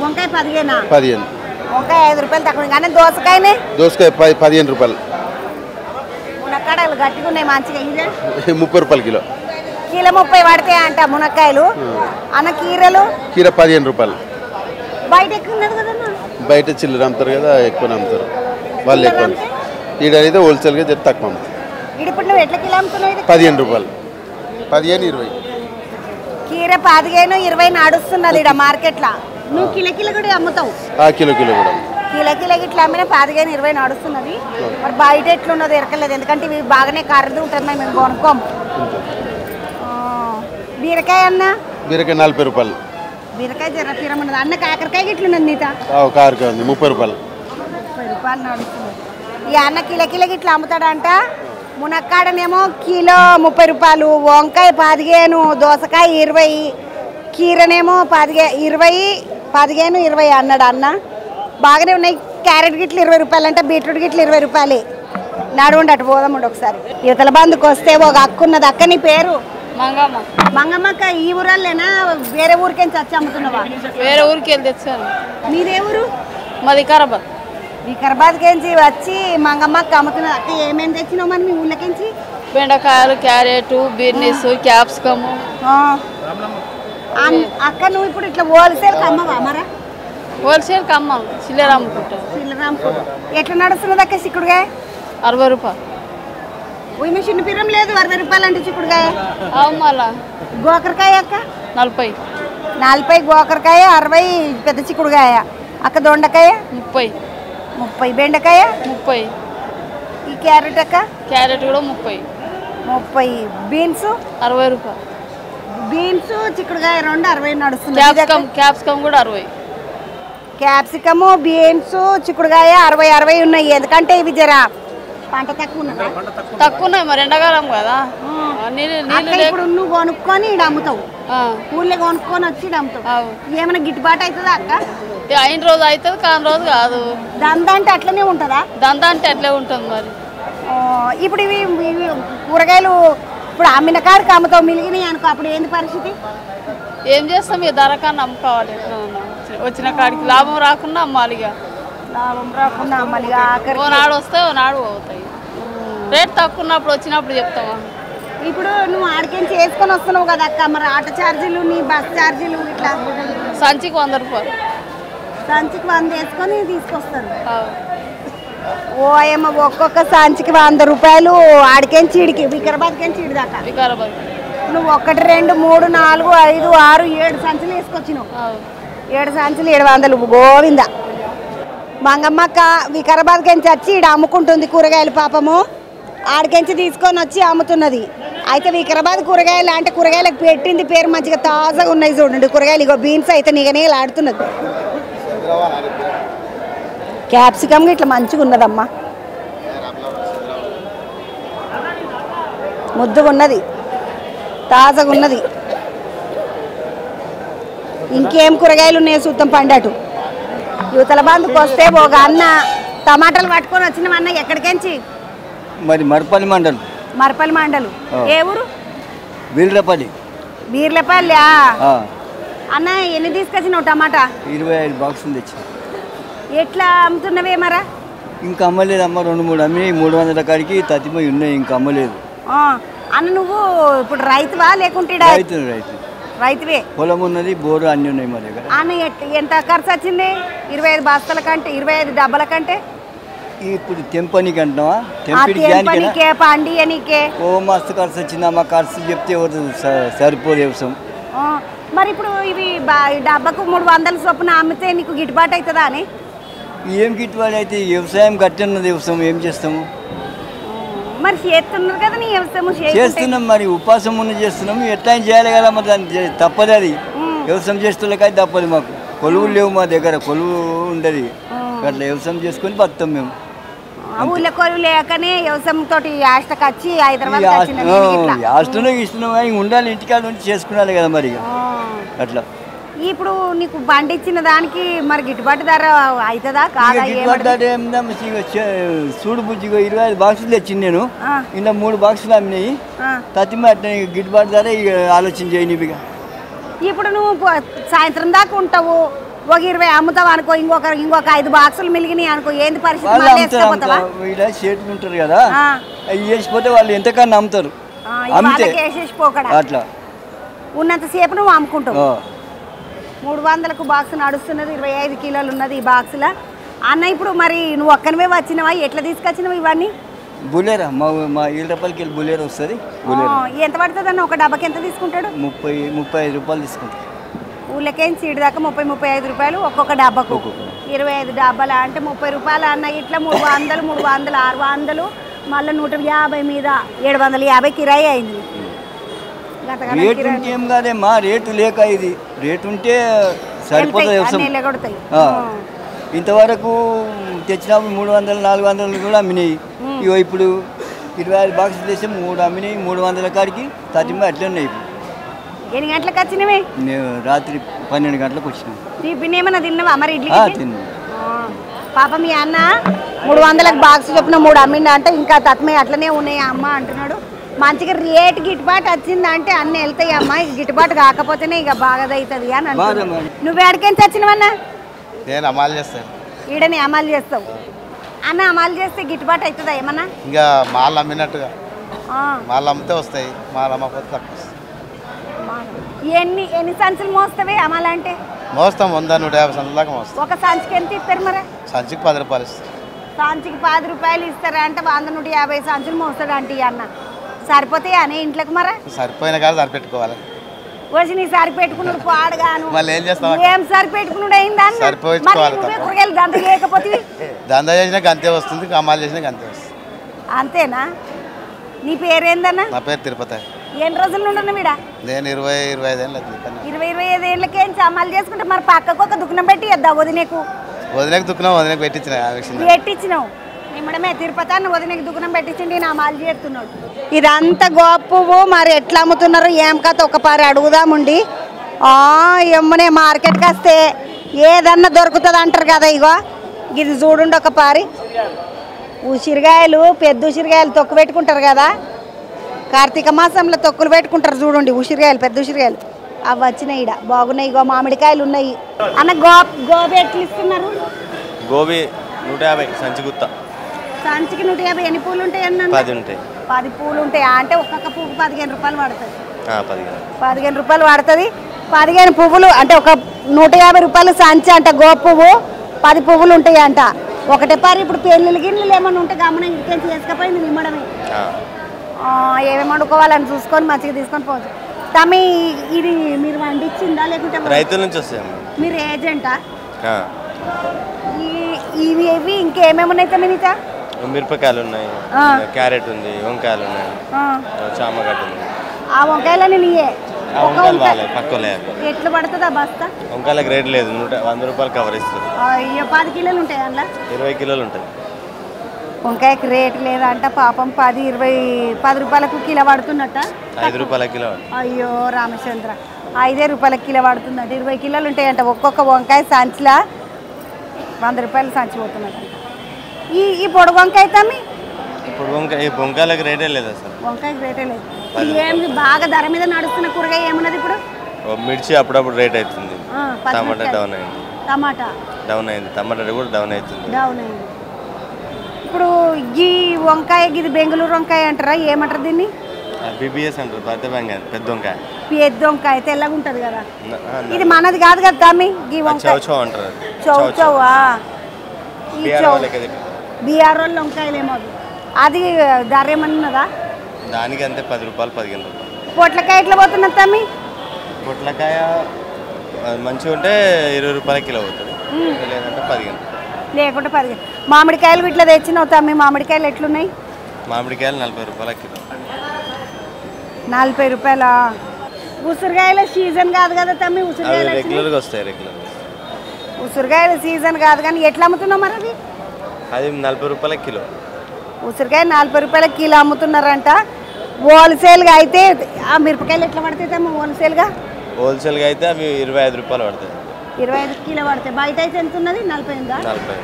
వంకాయ 15. 15. వంకాయ 5 రూపాయలు తక్కువ. కానీ దోసకాయనే? దోసకాయ 15 రూపాయలు. మునక్కాడలు గట్టిగా ఉన్నాయి మంచిగా. ఇదే 30 రూపాయలు కిలో. కిలో 30 పడతాయి అంట మునక్కాయలు. అన్న కీరలు? కీర 15 రూపాయలు. బయట ఎక్కువ ఉన్నది కదన్న? బయట చిల్లర అమ్ముతారు కదా, ఎక్కువ అమ్ముతారు వాళ్ళు. ఎక్కువ ఈడ అయితే హోల్సేల్గా చెప్తే తక్కువ అమ్ముతారు. ఇప్పుడు నువ్వు ఎట్లా కిలో అమ్ముతున్నావు? 15 రూపాయలు. 15, 20. కీర 15, 20 నడుస్తున్నది ఇక్కడ మార్కెట్లో. నువ్వు కిలో కూడా అమ్ముతావు? కిలో కూడా కిలో ఇట్లా అమ్మినా 15, 20 నడుస్తున్నది. మరి బయట ఎట్లున్నది ఎరకలేదు, ఎందుకంటే ఇవి బాగానే ఖరీదు ఉంటుంది, మేము కొనుక్కోము. బీరకాయ అన్న? బీరకాయ 40 రూపాయలు. బీరకాయ జర పిరమన్నది. అన్న కాకరకాయ ఇట్లున్నది నీత? కాకరకాయ ఉంది 30 రూపాయలు. 30 రూపాయలు నడుస్తుంది. ఈ అన్న కిలో ఇట్లా అమ్ముతాడంట. మునక్కాడనేమో కిలో 30 రూపాయలు, వంకాయ 15, దోసకాయ 20, కీరనేమో 20, 15, 20 అన్నాడు అన్న. బాగానే ఉన్నాయి. క్యారెట్ గిట్లు 20 రూపాయలు అంట, బీట్రూట్ గిట్లు 20 రూపాయలే. నడుండి అటు పోదామండి ఒకసారి. యువతల బంధుకు వస్తే ఒక అక్క ఉన్నది. అక్క నీ పేరు? మంగమ్మ. మంగమ్మక్క ఈ ఊరల్లేనా వేరే ఊరికేం చచ్చి అమ్ముతున్నావా? వేరే ఊరికి వెళ్ళి తెచ్చాను. మీదే ఊరు? మాది వికారాబాద్. వికారాబాద్కేంచి వచ్చి మంగమ్మక్క అమ్ముతున్నది. అక్క ఏమేమి తెచ్చినావు మరి మీ ఊళ్ళకేంచి? బెండకాయలు, క్యారెట్, బీర్నీస్, క్యాప్సికమ్. అక్క నువ్వు ఇప్పుడు ఇట్లా హోల్సేల్ అమ్మవా మరా? హోల్సేల్కి అమ్మాం, చిల్లర అమ్ముకుంటాం. ఎట్లా నడుస్తున్నది అక్క చిక్కుడుగాయ? 60 రూపాయలు. ఉయ్యి చిన్న పిరం లేదు 60 రూపాయలు అంటే చిక్కుడుగాయ. మళ్ళా గోకరకాయ అక్క? 40. 40 గోకరకాయ, 60 పెద్ద చిక్కుడుగాయ. అక్క దొండకాయ? 30. 30. బెండకాయ? 30. ఈ క్యారెట్ అక్క? క్యారెట్ కూడా 30. 30. బీన్స్? 60 రూపాయలు. బీన్స్ చిక్కుడుగాయ 2 60 నడుస్తుంది. క్యాప్సికమ్ కూడా 60. క్యాప్సికము, బీన్స్, చిక్కుడుగాయ 60 ఉన్నాయి. ఎందుకంటే ఇవి జర పంట తక్కువ ఉన్నదా? తక్కువ ఉన్నాయి మరి, ఎండాకాలం కదా. ఇప్పుడు నువ్వు కొనుక్కొని ఇక్కడ అమ్ముతావు, ఊళ్ళో కొనుక్కొని వచ్చి ఇక్కడ అమ్ముతావు. ఏమైనా గిట్టుబాటు అవుతుందా అక్క? అయిన రోజు అవుతుంది, కాని రోజు కాదు. దందా అంటే అట్లనే ఉంటుందా? దందా అంటే అట్లే ఉంటుంది మరి. ఇప్పుడు ఇవి కూరగాయలు ఇప్పుడు అమ్మిన కాడికి అమ్ముతావు, మిలిగినాయి అనుకో, అప్పుడు ఏంది పరిస్థితి? ఏం చేస్తాం, ఇక ధర కన్నా అమ్ముకోవాలి. వచ్చిన కాడికి లాభం రాకుండా అమ్మాలి. ఇక లాభం రాకుండా అమ్మాలి. ఓ నాడు వస్తాయి, ఓ నాడు పోతాయి. రేట్ తక్కువ ఉన్నప్పుడు వచ్చినప్పుడు చెప్తావా? ఇప్పుడు నువ్వు ఆడికేం చేసుకొని వస్తున్నావు కదా అక్క, మరి ఆటో ఛార్జీలు, నీ బస్ ఛార్జీలు ఇట్లా సంచికి 100 రూపాయలు. సంచికి 100 వేసుకొని తీసుకొస్తారు. ఓ ఏమో ఒక్కొక్క సంచికి 100 రూపాయలు. ఆడికేం చీడికి వికారాబాద్కేం చీడి దాకా. వికారాబాద్ నువ్వు 1, 2, 3, 4, 5, 6, 7 సంచులు వేసుకొచ్చినావు. 7 సంచులు 700. గోవింద. మంగమ్మక్క వికారాబాద్కేంచి వచ్చి ఇక్కడ అమ్ముకుంటుంది కూరగాయలు. పాపము ఆడికెంచి తీసుకొని వచ్చి అమ్ముతున్నది. అయితే వికారాబాద్ కూరగాయలు అంటే కూరగాయలకు పెట్టింది పేరు మంచిగా తాజాగా ఉన్నాయి చూడండి కూరగాయలు. ఇగో బీన్స్ అయితే నిగనీగలు ఆడుతున్నది. క్యాప్సికమ్ ఇట్లా మంచిగా ఉన్నదమ్మా, ముద్దుగా ఉన్నది, తాజాగా ఉన్నది. ఇంకేం కూరగాయలు ఉన్నాయి చూద్దాం పండటు. యువతల బంధుకు వస్తే ఒక అన్న టమాటాలు పట్టుకొని వచ్చినవన్న ఎక్కడికెంచి? మరి మరపల్లి మండలం. మరపల్లి మండలం. ఏ ఊరు? వీర్లపల్లి. వీర్లపల్లి. అన్న ఎన్ని తీసుకొచ్చినావు టమాటా? 25 బాక్సులు తెచ్చి. ఎట్లా అమ్ముతున్నవే మరా? ఇంకా అమ్మలేదమ్మా, 2-3 అమ్మి 300 కాడికి తతిపోయి ఉన్నాయి, ఇంకా అమ్మలేదు. అన్న నువ్వు ఇప్పుడు రైతువా లేకుంటే? రైతువే. పొలం ఉన్నది, బోరు అన్ని ఉన్నాయి మా దగ్గర. అన్న ఎంత ఖర్చు వచ్చింది? 25 బస్తాల కంటే, 25 డబ్బాల కంటే? ఇప్పుడు తెంపనికి అంటున్నావా? పండియనికే ఓ మస్తు ఖర్చు వచ్చిందమ్మా. ఖర్చు చెప్తే ఎవరు సరిపోదు వ్యవసాయం. మరి ఇప్పుడు ఇవి డబ్బాకు 300 చొప్పున అమ్మితే నీకు గిట్టుబాటు అవుతుందా అని? ఏం గిట్టుబాటు అయితే? వ్యవసాయం గట్టిన్నది, వ్యవసాయం ఏం చేస్తాము మరి? చేస్తున్నారు కదా నీ వ్యవసాయం. చేస్తున్నాం మరి, ఉపాసం ఉన్న చేస్తున్నాము. ఎట్లా చేయాలి కదా మరి, దాన్ని తప్పదు. అది వ్యవసాయం చేస్తున్నకైతే తప్పదు. మాకు కొలువులు లేవు మా దగ్గర, కొలువు ఉండదు. అట్లా వ్యవసాయం చేసుకొని బతాం మేము. ఊళ్ళో కొలువు లేకనే వ్యవసాయం తోటి ఆస్టకు వచ్చి హైదరాబాద్ ఆస్టలో ఇస్తున్నాం, ఉండాలి ఇంటికాడ నుంచి చేసుకున్నాలి కదా మరి. అట్లా ఇప్పుడు నీకు బండి ఇచ్చిన దానికి మరి గిట్టుబాటు ధర అవుతుందా కాదా? గిట్టుబాటు ధర ఏమిటమ్మా, చూడు బుజ్జిగా 25 బాక్సులు తెచ్చింది నేను, ఇలా 3 బాక్సులు అమ్మినాయి. తత్తిమ అట్లా గిట్టుబాటు ధర ఇక ఆలోచన చేయనివిగా. ఇప్పుడు నువ్వు సాయంత్రం దాకా ఉంటావు, ఒక 20 అమ్ముతావు అనుకో, ఇంకొక 5 బాక్సులు మిలిగినాయి అనుకో, ఏంది పరిస్థితి? ఇలా చేతులు ఉంటారు కదా, అవి వేసిపోతే వాళ్ళు ఎంతకన్నా అమ్ముతారు. అట్లా ఉన్నంతసేపు నువ్వు అమ్ముకుంటావు. 300కు బాక్స్ నడుస్తున్నది, 25 కిలోలు ఉన్నది ఈ బాక్సులో. అన్న ఇప్పుడు మరి నువ్వు ఒక్కనివే వచ్చినవా, ఎట్లా తీసుకొచ్చినావు ఇవన్నీ? బులేరా మా 7 రూపాయలకి వెళ్ళి బులేరా వస్తుంది. ఎంత పడుతుంది అన్న? ఒక డబ్బాకి ఎంత తీసుకుంటాడు? 30-35 రూపాయలు తీసుకుంటాడు. ఊళ్ళకేం సీడ్ దాకా 30-35 రూపాయలు ఒక్కొక్క డబ్బాకు. 25 డబ్బాలు అంటే 30 రూపాయలు అన్న. ఇట్లా 300, 600, మళ్ళీ 150 మీద 750 కిరాయి అయింది. రేటు ఉంటే ఏం కాదేమ్మా, రేటు లేక ఇది రేటు ఉంటే సరిపోతుంది. ఇంతవరకు తెచ్చినప్పుడు 300-400 కూడా అమ్మినాయి. ఇగో ఇప్పుడు 25 బాక్సులు తెస్తే 3 అమ్మినాయి. 300 కాడికి తగ్గిమ అట్లే ఉన్నాయి. ఇప్పుడు ఎన్ని గంటలకు వచ్చినవి? మేము రాత్రి 12 గంటలకు వచ్చినాం. టిఫిన్ ఏమన్నా తిన్నావా మరి? ఇడ్లీ తిన్నా. పాప మీ అన్న 300లకు బాక్స్ చొప్పున 3 అమ్మిండ అంటే ఇంకా తత్మే అట్లనే ఉన్నాయి అమ్మ అంటున్నాడు. మంచిగా రేటు గిట్టుబాటు వచ్చిందంటే అన్నీ వెళ్తాయి అమ్మ. గిట్టుబాటు కాకపోతేనే ఇక బాగదవుతుంది అని అంటున్నాడు. నువ్వు ఎక్కడికి వచ్చినవన్నా? నేను అమలు చేస్తాను. ఈడని అమలు చేస్తావు అన్న. అమలు చేస్తే గిట్టుబాటు అవుతుందా ఏమన్నా? ఇంకా మాల్ అమ్మినట్టుగా మాల్ అమ్మితే వస్తాయి, మాల్ అమ్మకపోతే తక్కువ వస్తాయి. ఎన్ని సంచులు మోస్తావే అమలు అంటే? మోస్తాం 100-150 సంచుల దాకా మోస్తాం. ఒక సంచికి ఎంత ఇస్తారు మరి? సంచికి 10 రూపాయలు ఇస్తారు. సంచికి 10 రూపాయలు ఇస్తారా అంటే 100-150 సంచులు మోస్తాడు అంటే అన్న. సరిపోతాయి అనే ఇంట్లోకి మరి? సరిపోయిన కాదు సరిపెట్టుకోవాలి. వచ్చి నీ సరిపెట్టుకున్నాడు పాడుగాను. మళ్ళీ ఏం చేస్తావు? ఏం సరిపెట్టుకున్నాడు అయిందని కూరగాయలు దంద చేయకపోతే దందా చేసినా గంతే వస్తుంది, అమ్మాలు చేసినా గంతే వస్తుంది. అంతేనా? నీ పేరేందన్నా? నా పేరు తిరుపతి. ఎన్ని రోజుల నుండి ఉన్నా వీడా? నేను 20-25 ఏళ్ళు. 20-25 ఏళ్ళకేంచి అమలు చేసుకుంటే మరి పక్కకు ఒక దుకాణం పెట్టి వద్దా వదినకు? వదినకు దుకాణం వదినకు పెట్టించినావు. నిమ్మడమే తిరుపతి అన్న వదినకి దుకాణం పెట్టించండి నా అమలు చేస్తున్నాడు. ఇదంతా గొప్పవు మరి ఎట్లా అమ్ముతున్నారు ఏం కథ ఒకపారి అడుగుదాముండి. ఎమ్మనే మార్కెట్కి వస్తే ఏదన్నా దొరుకుతుంది అంటారు కదా. ఇగో ఇది చూడండి ఒకపారి. ఉసిరికాయలు పెద్ద ఉసిరికాయలు తొక్కు పెట్టుకుంటారు కదా, కార్తీక మాసంలో తొక్కులు పెట్టుకుంటారు చూడండి. ఉసిరికాయలు పెద్ద ఉసిరికాయలు అవి వచ్చినాయి. ఇడ బాగున్నాయి. ఇగో మామిడికాయలు ఉన్నాయి అన్న. గోబీ ఎట్లు ఇస్తున్నారు? గోబీ 150 సంచి గుత్త. సంచికి 150. ఎన్ని పూలు ఉంటాయి అన్న? 10 ఉంటాయి. 10 పూలు ఉంటాయి అంటే ఒక్కొక్క పువ్వు 15 రూపాయలు పడుతుంది. 15 రూపాయలు పడుతుంది. 15 పువ్వులు అంటే ఒక 150 రూపాయలు సంచి అంట. గో పువ్వు 10 పువ్వులు ఉంటాయి అంట. ఒకటే పారి ఇప్పుడు పెళ్ళిళ్ళు గిన్నెలు ఏమన్నా ఉంటే గమనం ఇంటికేం చేసుకపోయింది నిమ్మడమే. ఏమేమి వండుకోవాలని చూసుకొని మంచిగా తీసుకొని పోవచ్చు. తమ్మి ఇది మీరు వండించిందా లేకుంటే రైతుల నుంచి వస్తాయి? మీరు ఏజెంటా? ఇవి ఇంకేమేమి ఉన్నాయి తమ్మినిత? మిరపకాయలు ఉన్నాయి, క్యారెట్ ఉంది, వంకాయలు ఉన్నాయి, చామగడ్డ ఉంది. ఆ వంకాయలని నీయే? ఎట్లా పడుతుందా బస్తా? వంకాయలకు రేట్ లేదు, 100 రూపాయలు కవర్ ఇస్తుంది. 10 కిలోలు ఉంటాయి అందులో? 20 కిలోలు ఉంటాయి. వంకాయకి రేట్ లేదంట పాపం. 10 రూపాయలకు కిలో పడుతున్నట్ట? 5 రూపాయల కిలో. అయ్యో రామచంద్ర, 5 రూపాయల కిలో పడుతుందంట. 20 కిలోలు ఉంటాయంట. ఒక్కొక్క వంకాయ సంచిలా 100 రూపాయలు సంచి పోతున్నట్టు. ఈ పొడుగు వంకాయ తమ్మి? ఇప్పుడు వంకాయలకు రేటే లేదు అసలు. వంకాయకి రేటే లేదు. ఏమి బాగా ధర మీద నడుస్తున్న కూరగాయ ఏమున్నది ఇప్పుడు? మిర్చి అప్పుడప్పుడు రేట్ అవుతుంది. టమాటా డౌన్ అయింది. టమాటా డౌన్ అయింది. టమాటా కూడా డౌన్ అవుతుంది. డౌన్ అయింది. ఇప్పుడు ఈ వంకాయ ఇది బెంగళూరు వంకాయ అంటారా? ఏమంటారు దీన్ని? బీబీఎస్ అంటారు. పెద్ద వంకాయ. పెద్ద వంకాయ తెల్లగా ఉంటుంది కదా. ఇది మనది కాదు కదా తమ్మి. ఈ వంకాయ చౌ అంటారు. చౌచౌవా? బీఆర్ వాళ్ళు వంకాయలేమో. అది ధర ఏమన్నదా? దానికి అంతే 10 రూపాయలు 15 రూపాయలు. పొట్లకాయ ఎట్లా పోతున్నది తమ్మి? పొట్లకాయ మంచిగా ఉంటే 20 రూపాయల కిలో పోతుంది, లేదంటే 15. లేకుంటే 15. మామిడికాయలు ఇట్లా తెచ్చినావు తమ్మి? మామిడికాయలు ఎట్లున్నాయి? మామిడికాయలు 40 రూపాయల కిలో. 40 రూపాయలా? ఉసిరికాయల సీజన్ కాదు కదా తమ్మి? ఉసిరికాయలు రెగ్యులర్గా వస్తాయి. ఉసిరికాయల సీజన్ కాదు కానీ ఎట్లా అమ్ముతున్నావు మరి? అది 40 రూపాయల కిలో. ఉసిరికాయ 40 రూపాయల కిలో అమ్ముతున్నారంట హోల్సేల్గా. అయితే ఆ మిరపకాయలు ఎట్లా పడతాయి తమ్మి హోల్సేల్గా? హోల్సేల్గా అయితే అవి 25 రూపాయలు పడతాయి. 25 కిలో పడతాయి. బయట అయితే ఎంత ఉన్నది? 40. 40.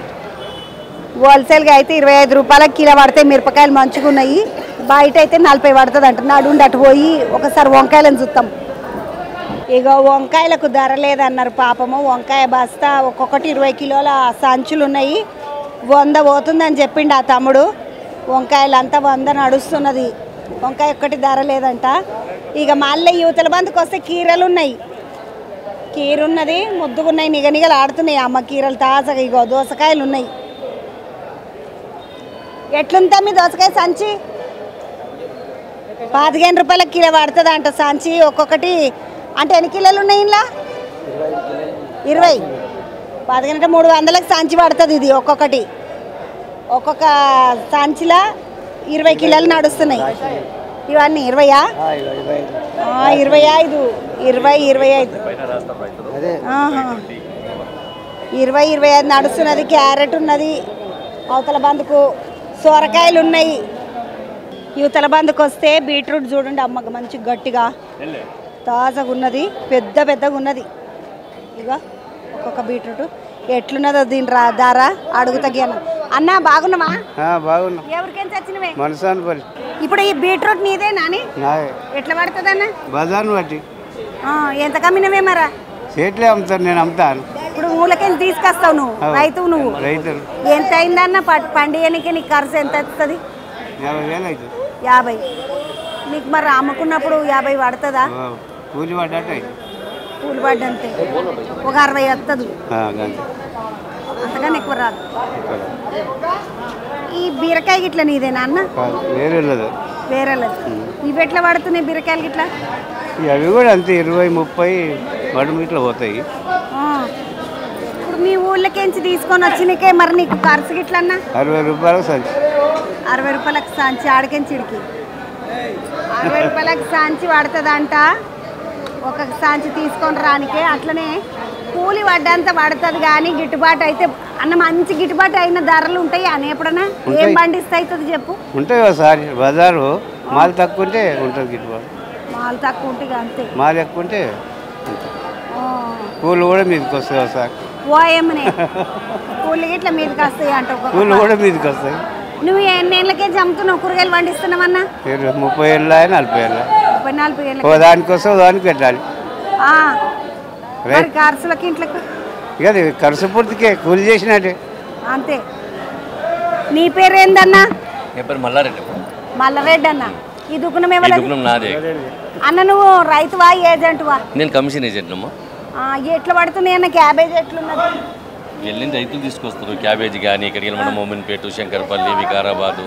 హోల్సేల్గా అయితే 25 రూపాయలకి కిలో పడతాయి. మిరపకాయలు మంచిగా ఉన్నాయి. బయట అయితే 40 పడుతుంది అంటున్నాడు. అటు పోయి ఒకసారి వంకాయలను చూస్తాం. ఇక వంకాయలకు ధర లేదన్నారు పాపము. వంకాయ బస్తా ఒక్కొక్కటి 20 కిలోల సంచులు ఉన్నాయి. 100 పోతుందని చెప్పిండు ఆ తమ్ముడు. వంకాయలు అంతా 100 నడుస్తున్నది. వంకాయ ఒక్కటి ధర లేదంట. ఇక మళ్ళీ యువతల బందుకు వస్తే కీరలు ఉన్నాయి. కీర ఉన్నది, ముద్దుగున్నాయి, నిగనిగలు ఆడుతున్నాయి అమ్మ కీరలు తాజాగా. ఇగో దోసకాయలు ఉన్నాయి. ఎట్లుంటా మీ దోసకాయ సంచి? 15 రూపాయల కిలో పడుతుంది అంట సంచి. ఒక్కొక్కటి అంటే ఎన్ని కిలోలు ఉన్నాయి ఇంట్లో? 20. 15 అంటే 300లకు సంచి పడుతుంది ఇది. ఒక్కొక్క సంచిలా 20 కిలోలు నడుస్తున్నాయి. ఇవన్నీ 20? 25. 20, 25 నడుస్తున్నది. క్యారెట్ ఉన్నది. అవతల బందుకు సొరకాయలు ఉన్నాయి. యువతల బందుకు వస్తే బీట్రూట్ చూడండి అమ్మకు మంచి గట్టిగా తాజాగా ఉన్నది. పెద్దగా ఉన్నది. ఇక ఒక్కొక్క బీట్రూట్ ఎట్లున్నదో దీని ధర అడుగుతగ్గాను. అన్న బాగున్నావా? బాగున్నా. ఎవరికైనా చచ్చినవే మనసాన్పల్లి. ఇప్పుడు ఈ బీట్రూట్ నీదే నాని? ఎట్లా పడుతుంది అన్న? బజార్ను బట్టి. ఎంత కమ్మినవే మరా? చేట్లే అమ్ముతాను, నేను అమ్ముతాను. ఇప్పుడు ఊళ్ళకెళ్ళి తీసుకొస్తావు నువ్వు? రైతువు నువ్వు? రైతులు. ఎంత అయిందన్న పండియనికి? నీకు ఖర్చు ఎంత వస్తుంది? 50,000 అవుతుంది. 50. నీకు మరి అమ్ముకున్నప్పుడు 50 పడుతుందా? కూలి పడ్డట్టు. కూలి పడ్డంతే ఒక 60 వస్తుంది. అంతగానే ఎక్కువ రాదు. ఈ బీరకాయ గిట్ల నీదేనా అన్న? వేరే ఇవి ఎట్లా పడుతున్నాయి బీరకాయలు గిట్లా? అవి కూడా అంతే 20-30 మడుము ఇట్లా పోతాయి. ఇప్పుడు మీ ఊళ్ళకేంచి తీసుకొని వచ్చినకే మరి నీకు ఖర్చు గిట్ల అన్న? 60 రూపాయలకు సంచి. 60 రూపాయలకు సంచి. ఆడికెంచి ఇడికి 60 రూపాయలకు సంచి పడుతుందంట. ఒక సంచి తీసుకొని రానికే. అట్లనే కూలి పడ్డంత పడుతుంది కానీ గిట్టుబాటు అయితే అన్న మంచి గిట్టుబాటు అయిన ధరలు ఉంటాయి అని ఎప్పుడన్నా? ఏం పండిస్తే అవుతుంది చెప్పు? ఉంటాయి ఒకసారి బజారు మాల్ తక్కువ ఉంటే ఉంటుంది గిట్టుబాటు. మాల్ తక్కువ ఉంటే అంతే. మాల్ ఎక్కువ ఉంటే కూలి కూడా మీదకి వస్తాయి ఒకసారి. ఏమనే కూలి గిట్ల మీదకి వస్తాయి అంట? కూలి కూడా మీదకి వస్తాయి. నువ్వు ఎన్నేళ్ళకే చమ్ముతున్నావు కూరగాయలు పండిస్తున్నావన్నా? 30 ఏళ్ళ 40 ఏళ్ళ. 40 ఏళ్ళ. దానికోసం దానికి పెట్టాలి. ఖర్చులకి ఇంట్లోకి ఇక ఖర్చు పూర్తికే కూలి చేసినట్టే అంతే. నీ పేరు ఏందన్నా? మల్లారెడ్డి. మల్లారెడ్డి అన్న. ఈ దుకాణం ఎవరు నాదే అన్న? నువ్వు రైతువా ఏజెంట్వా? నేను కమిషన్ ఏజెంట్ అమ్మా. ఎట్లా పడుతున్నాయి అన్న? క్యాబేజ్ ఎట్లున్నది? వెళ్ళింది రైతులు తీసుకొస్తారు క్యాబేజీ కానీ. ఇక్కడికి వెళ్ళి మనం మోమిన్పేట, శంకరపల్లి, వికారాబాదు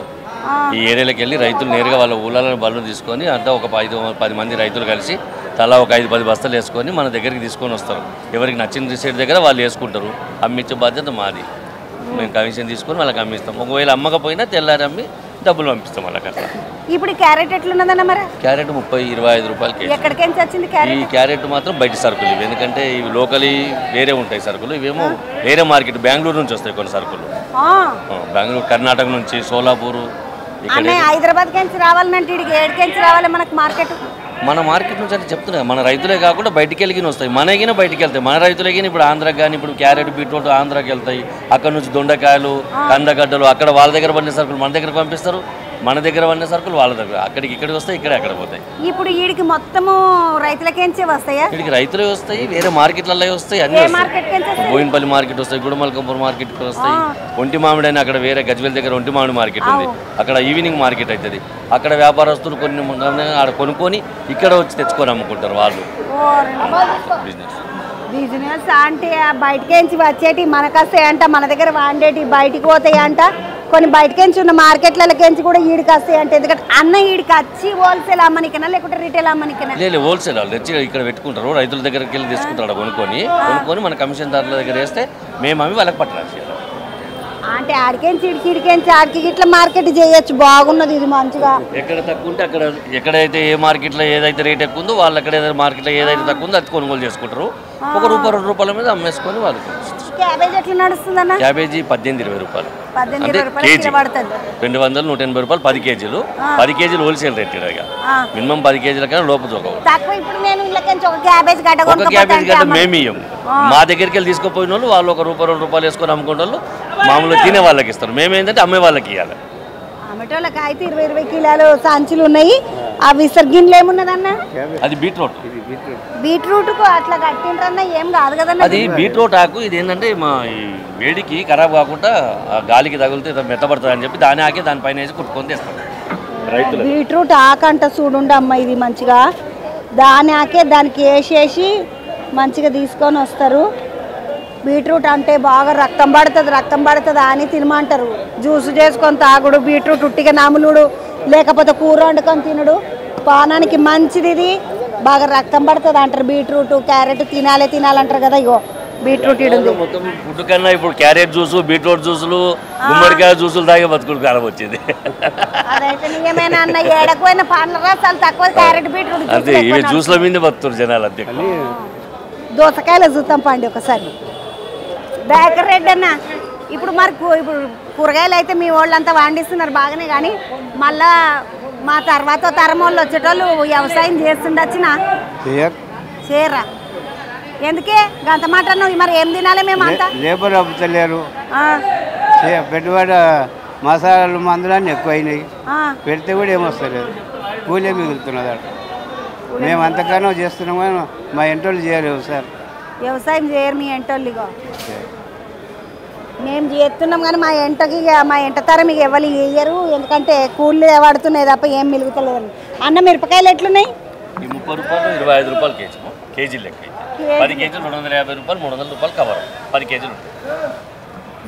ఈ ఏరియాలకు వెళ్ళి రైతులు నేరుగా వాళ్ళ ఊళ్ళలో బళ్ళు తీసుకొని అంతా ఒక 5-10 మంది రైతులు కలిసి తలా ఒక 5-10 బస్తాలు వేసుకొని మన దగ్గరికి తీసుకొని వస్తారు. ఎవరికి నచ్చిన రిసీట్ దగ్గర వాళ్ళు వేసుకుంటారు. అమ్మించే బాధ్యత మాది. మేము కమిషన్ తీసుకొని వాళ్ళకి అమ్మిస్తాం. ఒకవేళ అమ్మకపోయినా తెల్లారి అమ్మి డబ్బులు పంపిస్తాం వాళ్ళకి. అట్లా. ఇప్పుడు క్యారెట్ ఎట్లున్నదన్న మరి? క్యారెట్ 30-25 రూపాయలకి. ఎక్కడికి వచ్చింది ఈ క్యారెట్ మాత్రం బయట సరుకులు ఇవి. ఎందుకంటే ఇవి లోకలీ వేరే ఉంటాయి సరుకులు. ఇవేమో వేరే మార్కెట్ బెంగళూరు నుంచి వస్తాయి కొన్ని సరుకులు. బెంగళూరు, కర్ణాటక నుంచి, సోలాపూర్. హైదరాబాద్ నుంచి రావాలంటే ఏడికెంచి రావాలి మనకు మార్కెట్? మన మార్కెట్ నుంచి అంటే చెప్తున్నా మన రైతులే కాకుండా బయటికి వెళ్ళి వస్తాయి. మనగిన బయటికి వెళ్తాయి. మన రైతులకి ఇప్పుడు ఆంధ్రాకి కానీ ఇప్పుడు క్యారెట్, బీట్రూట్ ఆంధ్రాకి వెళ్తాయి. అక్కడ నుంచి దొండకాయలు, కందగడ్డలు అక్కడ వాళ్ళ దగ్గర పండిన సరుకులు మన దగ్గర పంపిస్తారు. మన దగ్గర పండిన సరుకులు వాళ్ళ దగ్గర ఇక్కడికి వస్తాయి. అక్కడ పోతాయి. ఇప్పుడు వీడికి మొత్తము రైతులకేంచే వస్తాయా? వీడికి రైతులే వస్తాయి, వేరే మార్కెట్లలో వస్తాయి. అన్ని బోయినపల్లి మార్కెట్ వస్తాయి, గుడమల్కంపూర్ మార్కెట్కి వస్తాయి. ఒంటి మామిడి అని అక్కడ వేరే గజ్వేల్ దగ్గర ఒంటి మామిడి మార్కెట్ ఉంది. అక్కడ ఈవినింగ్ మార్కెట్ అవుతుంది. అక్కడ వ్యాపారస్తులు కొన్ని ఆడ కొనుక్కొని ఇక్కడ వచ్చి తెచ్చుకొని అమ్ముకుంటారు వాళ్ళు. బిజినెస్ అంటే బయటకేంచి వచ్చేటి మనకు వస్తాయంట, మన దగ్గర వాడేటి బయటికి పోతాయి అంట. కొన్ని బయటకేంచి ఉన్న మార్కెట్లకేంచి కూడా ఈడికి వస్తాయి అంటే. ఎందుకంటే అన్న ఈడికి వచ్చి హోల్సేల్ అమ్మనికనా లేకుంటే రీటైల్ అమ్మనికనా? లేదు, హోల్సేల్ వాళ్ళు తెచ్చి ఇక్కడ పెట్టుకుంటారు. రైతుల దగ్గరికి వెళ్ళి తీసుకుంటారు. కొనుక్కొని మన కమిషన్ దారుల దగ్గర వేస్తే మేము అవి వాళ్ళకి పట్టరాసి. అంటే ఆడికేంచి ఇడికించి ఆడికి ఇట్లా మార్కెట్ చేయొచ్చు. బాగున్నది ఇది మంచిగా. ఎక్కడ తక్కువ ఉంటే అక్కడ, ఎక్కడైతే ఏ మార్కెట్లో ఏదైతే రేట్ ఎక్కువ ఉందో వాళ్ళు ఎక్కడ మార్కెట్లో ఏదైతే తక్కువ ఉందో అది కొనుగోలు చేసుకుంటారు. ₹1-2 మీద అమ్మేసుకొని వాళ్ళు క్యాబేజ్ ఎట్లా నడుస్తుందన్న? క్యాబేజీ 18-20 రూపాయలు 18 రూపాయలు కిలో పడుతుంది. 200 180 రూపాయలు 10 కేజీలు. 10 కేజీలు హోల్సేల్ రేట్ ఇక మినిమం 10 కేజీల కన్నా లోపు చూడవు. తక్కువ ఇప్పుడు నేను ఇళ్ళకి ఒక క్యాబేజ్ గడ్డ ఒక క్యాబేజ్ గడ్డ మేము ఇయ్యం. మా దగ్గరికి వెళ్ళి తీసుకుపోయిన వాళ్ళు వాళ్ళు ₹1 2 వేసుకొని అమ్ముకునే వాళ్ళు మామూలుగా తినే వాళ్ళకి ఇస్తారు. మేమేంటంటే అమ్మే వాళ్ళకి ఇవ్వాలి. అమ్మటోళ్ళకి అయితే 20 కిలోలు సంచులు ఉన్నాయి. ఆ విసర్గిన్లు ఏమున్నదన్న? అది బీట్రూట్. బీట్రూట్ కు అట్లా కట్టిండ్రన్న ఏం కాదు కదన్న. అది బీట్రూట్ ఆకు. ఇది ఏంటంటే మా ఈ వేడికి ఖరాబ్ కాకుండా గాలికి తగిలితే మెత్తబడుతుంది అని చెప్పి దాని ఆకే దానిపైన వేసి కుట్టుకొని తెస్తాం రైతులు. బీట్రూట్ ఆకంట చూడుండి అమ్మ, ఇది మంచిగా దాని ఆకే దానికి వేసేసి మంచిగా తీసుకొని వస్తారు. బీట్రూట్ అంటే బాగా రక్తం పడుతుంది అని తినమంటారు. జ్యూస్ చేసుకొని తాగుడు, బీట్రూట్ ఉట్టిగా నములుడు, లేకపోతే కూర వండుకొని తినడు పానానికి మంచిది. ఇది బాగా రక్తం పడుతుంది అంటారు. బీట్రూట్ క్యారెట్ తినాలంటారు కదా. ఇగో బీట్రూట్ ఇడుంది. మొత్తం ఫుడ్ కన్నా ఇప్పుడు క్యారెట్ జ్యూసు, బీట్రూట్ జ్యూసులు, గుమ్మడికాయ జ్యూసులు తాగే బతుకులు కాలం వచ్చింది. అదైతే నిజమేనా అన్న? ఏడకపోయిన పండ్ల రసాలు తక్కువ, క్యారెట్ బీట్రూట్ అదే ఇవి జ్యూస్ల మీద బతుకుతారు జనాలు. అంతే దోసకాయలు చూద్దాం పండి ఒకసారి. బేకర్ రెడ్ అన్న, ఇప్పుడు మరి ఇప్పుడు కూరగాయలు అయితే మీ వాళ్ళంతా వండిస్తున్నారు బాగానే, కానీ మళ్ళా మా తర్వాత తరం వాళ్ళు వచ్చేటోళ్ళు వ్యవసాయం చేస్తుండొచ్చిన చేయరా? ఎందుకే గంత మాట నువ్వు? మరి ఏం తినాలి మేమంతా? లేబర్ అప్పుతలేరు, పెట్టుబడి మసాలాలు మందులన్నీ ఎక్కువైనాయి. పెడితే కూడా ఏమొస్తలేదు, కూలే మిగులుతున్నది. అట మేము అంతగానో చేస్తున్నాం కానీ మా ఇంటోళ్ళు చేయలేవు సార్. వ్యవసాయం చేయరు మీ ఎంటోళ్ళు? ఇగో మేము చేస్తున్నాం కానీ మా ఎంట తరం ఇక ఎవరు వేయరు, ఎందుకంటే కూలీలు పడుతున్నాయి తప్ప ఏం మిలుగుతలేదు. అన్న మిరపకాయలు ఎట్లున్నాయి? 30 రూపాయలు 25 రూపాయలు కేజీ. కేజీ లెక్క 10 కేజీలు 250 రూపాయలు, 300 రూపాయలు కవర్. 10 కేజీలు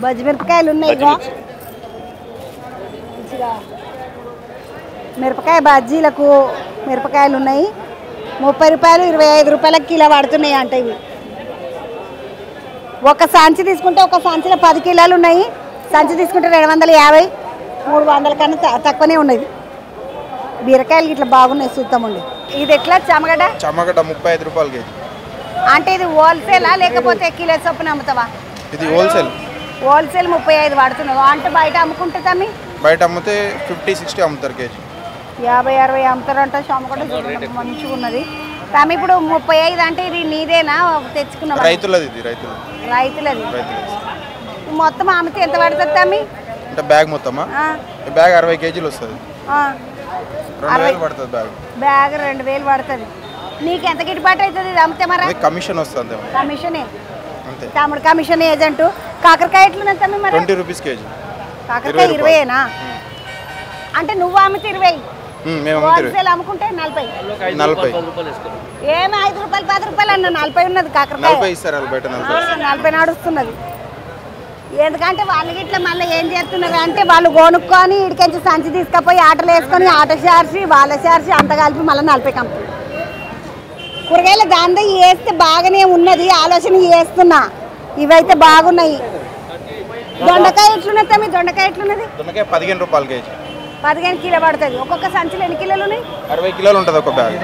బజ్జి మిరపకాయలు ఉన్నాయి. ఇగో మిరపకాయ బజ్జీలకు మిరపకాయలు ఉన్నాయి. 30 రూపాయలు 25 రూపాయలకు కిలో పడుతున్నాయి అంట. ఇవి ఒక సంచి తీసుకుంటే ఒక సంచిలో 10 కిలోలు ఉన్నాయి. సంచి తీసుకుంటే 250 300 కన్నా తక్కువనే ఉన్నది. బీరకాయలు ఇట్లా బాగున్నాయి చూద్దామండి. ఇది ఎట్లా? చమగడ్డ 35 రూపాయలు కేజీ. అంటే ఇది హోల్సేలా లేకపోతే కిలో చొప్పున అమ్ముతావా? ఇది హోల్సేల్ 35 పడుతున్నావు. అంటే బయట అమ్ముకుంటే తమ్మి? బయట అమ్మితే 50-60 అమ్ముతారు కేజీ. 50-60 అమ్ముతారంట. చమగడ్డ మంచిగా ఉన్నది తమ్మి. ఇప్పుడు 35 అంటే ఇది నీదేనా తెచ్చుకున్నావా? రైతులది. రైతులది. మొత్తం అమ్మితే ఎంత పడుతుంది తమ్మి? అంటే బ్యాగ్ మొత్తమా? బ్యాగ్ 60 కేజీలు వస్తుంది. 2000 పడుతుంది బ్యాగ్. 2000 పడుతుంది. నీకు ఎంత గిట్టుబాటు అవుతుంది ఇది అమ్మితే? మరి కమిషన్ వస్తుంది. కమిషనే తమ్ముడు, కమిషన్ ఏజెంట్. కాకరకాయ ఎట్లున్నది తమ్మి మరి? 20 రూపీస్ కేజీ. కాకరకాయ 20ఏనా? అంటే నువ్వు అమ్మితే 20, హోల్సేల్ అమ్ముకుంటే 40. ఏమి 5 రూపాయలు 10 రూపాయలు అన్న 40 ఉన్నది కాకరకాయ. 40 నడుస్తున్నది. ఎందుకంటే వాళ్ళకి ఇట్లా మళ్ళీ ఏం చేస్తున్నారు అంటే వాళ్ళు కొనుక్కొని ఇడికెంచి సంచి తీసుకపోయి ఆటలు వేసుకొని ఆట షార్చి వాళ్ళ షార్చి అంత కలిపి మళ్ళీ 40 కంపెనీ. కూరగాయల దాంతో వేస్తే బాగానే ఉన్నది, ఆలోచన చేస్తున్నా. ఇవైతే బాగున్నాయి. దొండకాయ ఎట్లున్నది తమ్మి? దొండకాయ ఎట్లున్నది? 15 రూపాయలు కేజీ. 15 కిలో పడుతుంది. ఒక్కొక్క సంచిలో ఎన్ని కిలోలు ఉన్నాయి? 60 కిలోలు ఉంటుంది ఒక బ్యాగ్.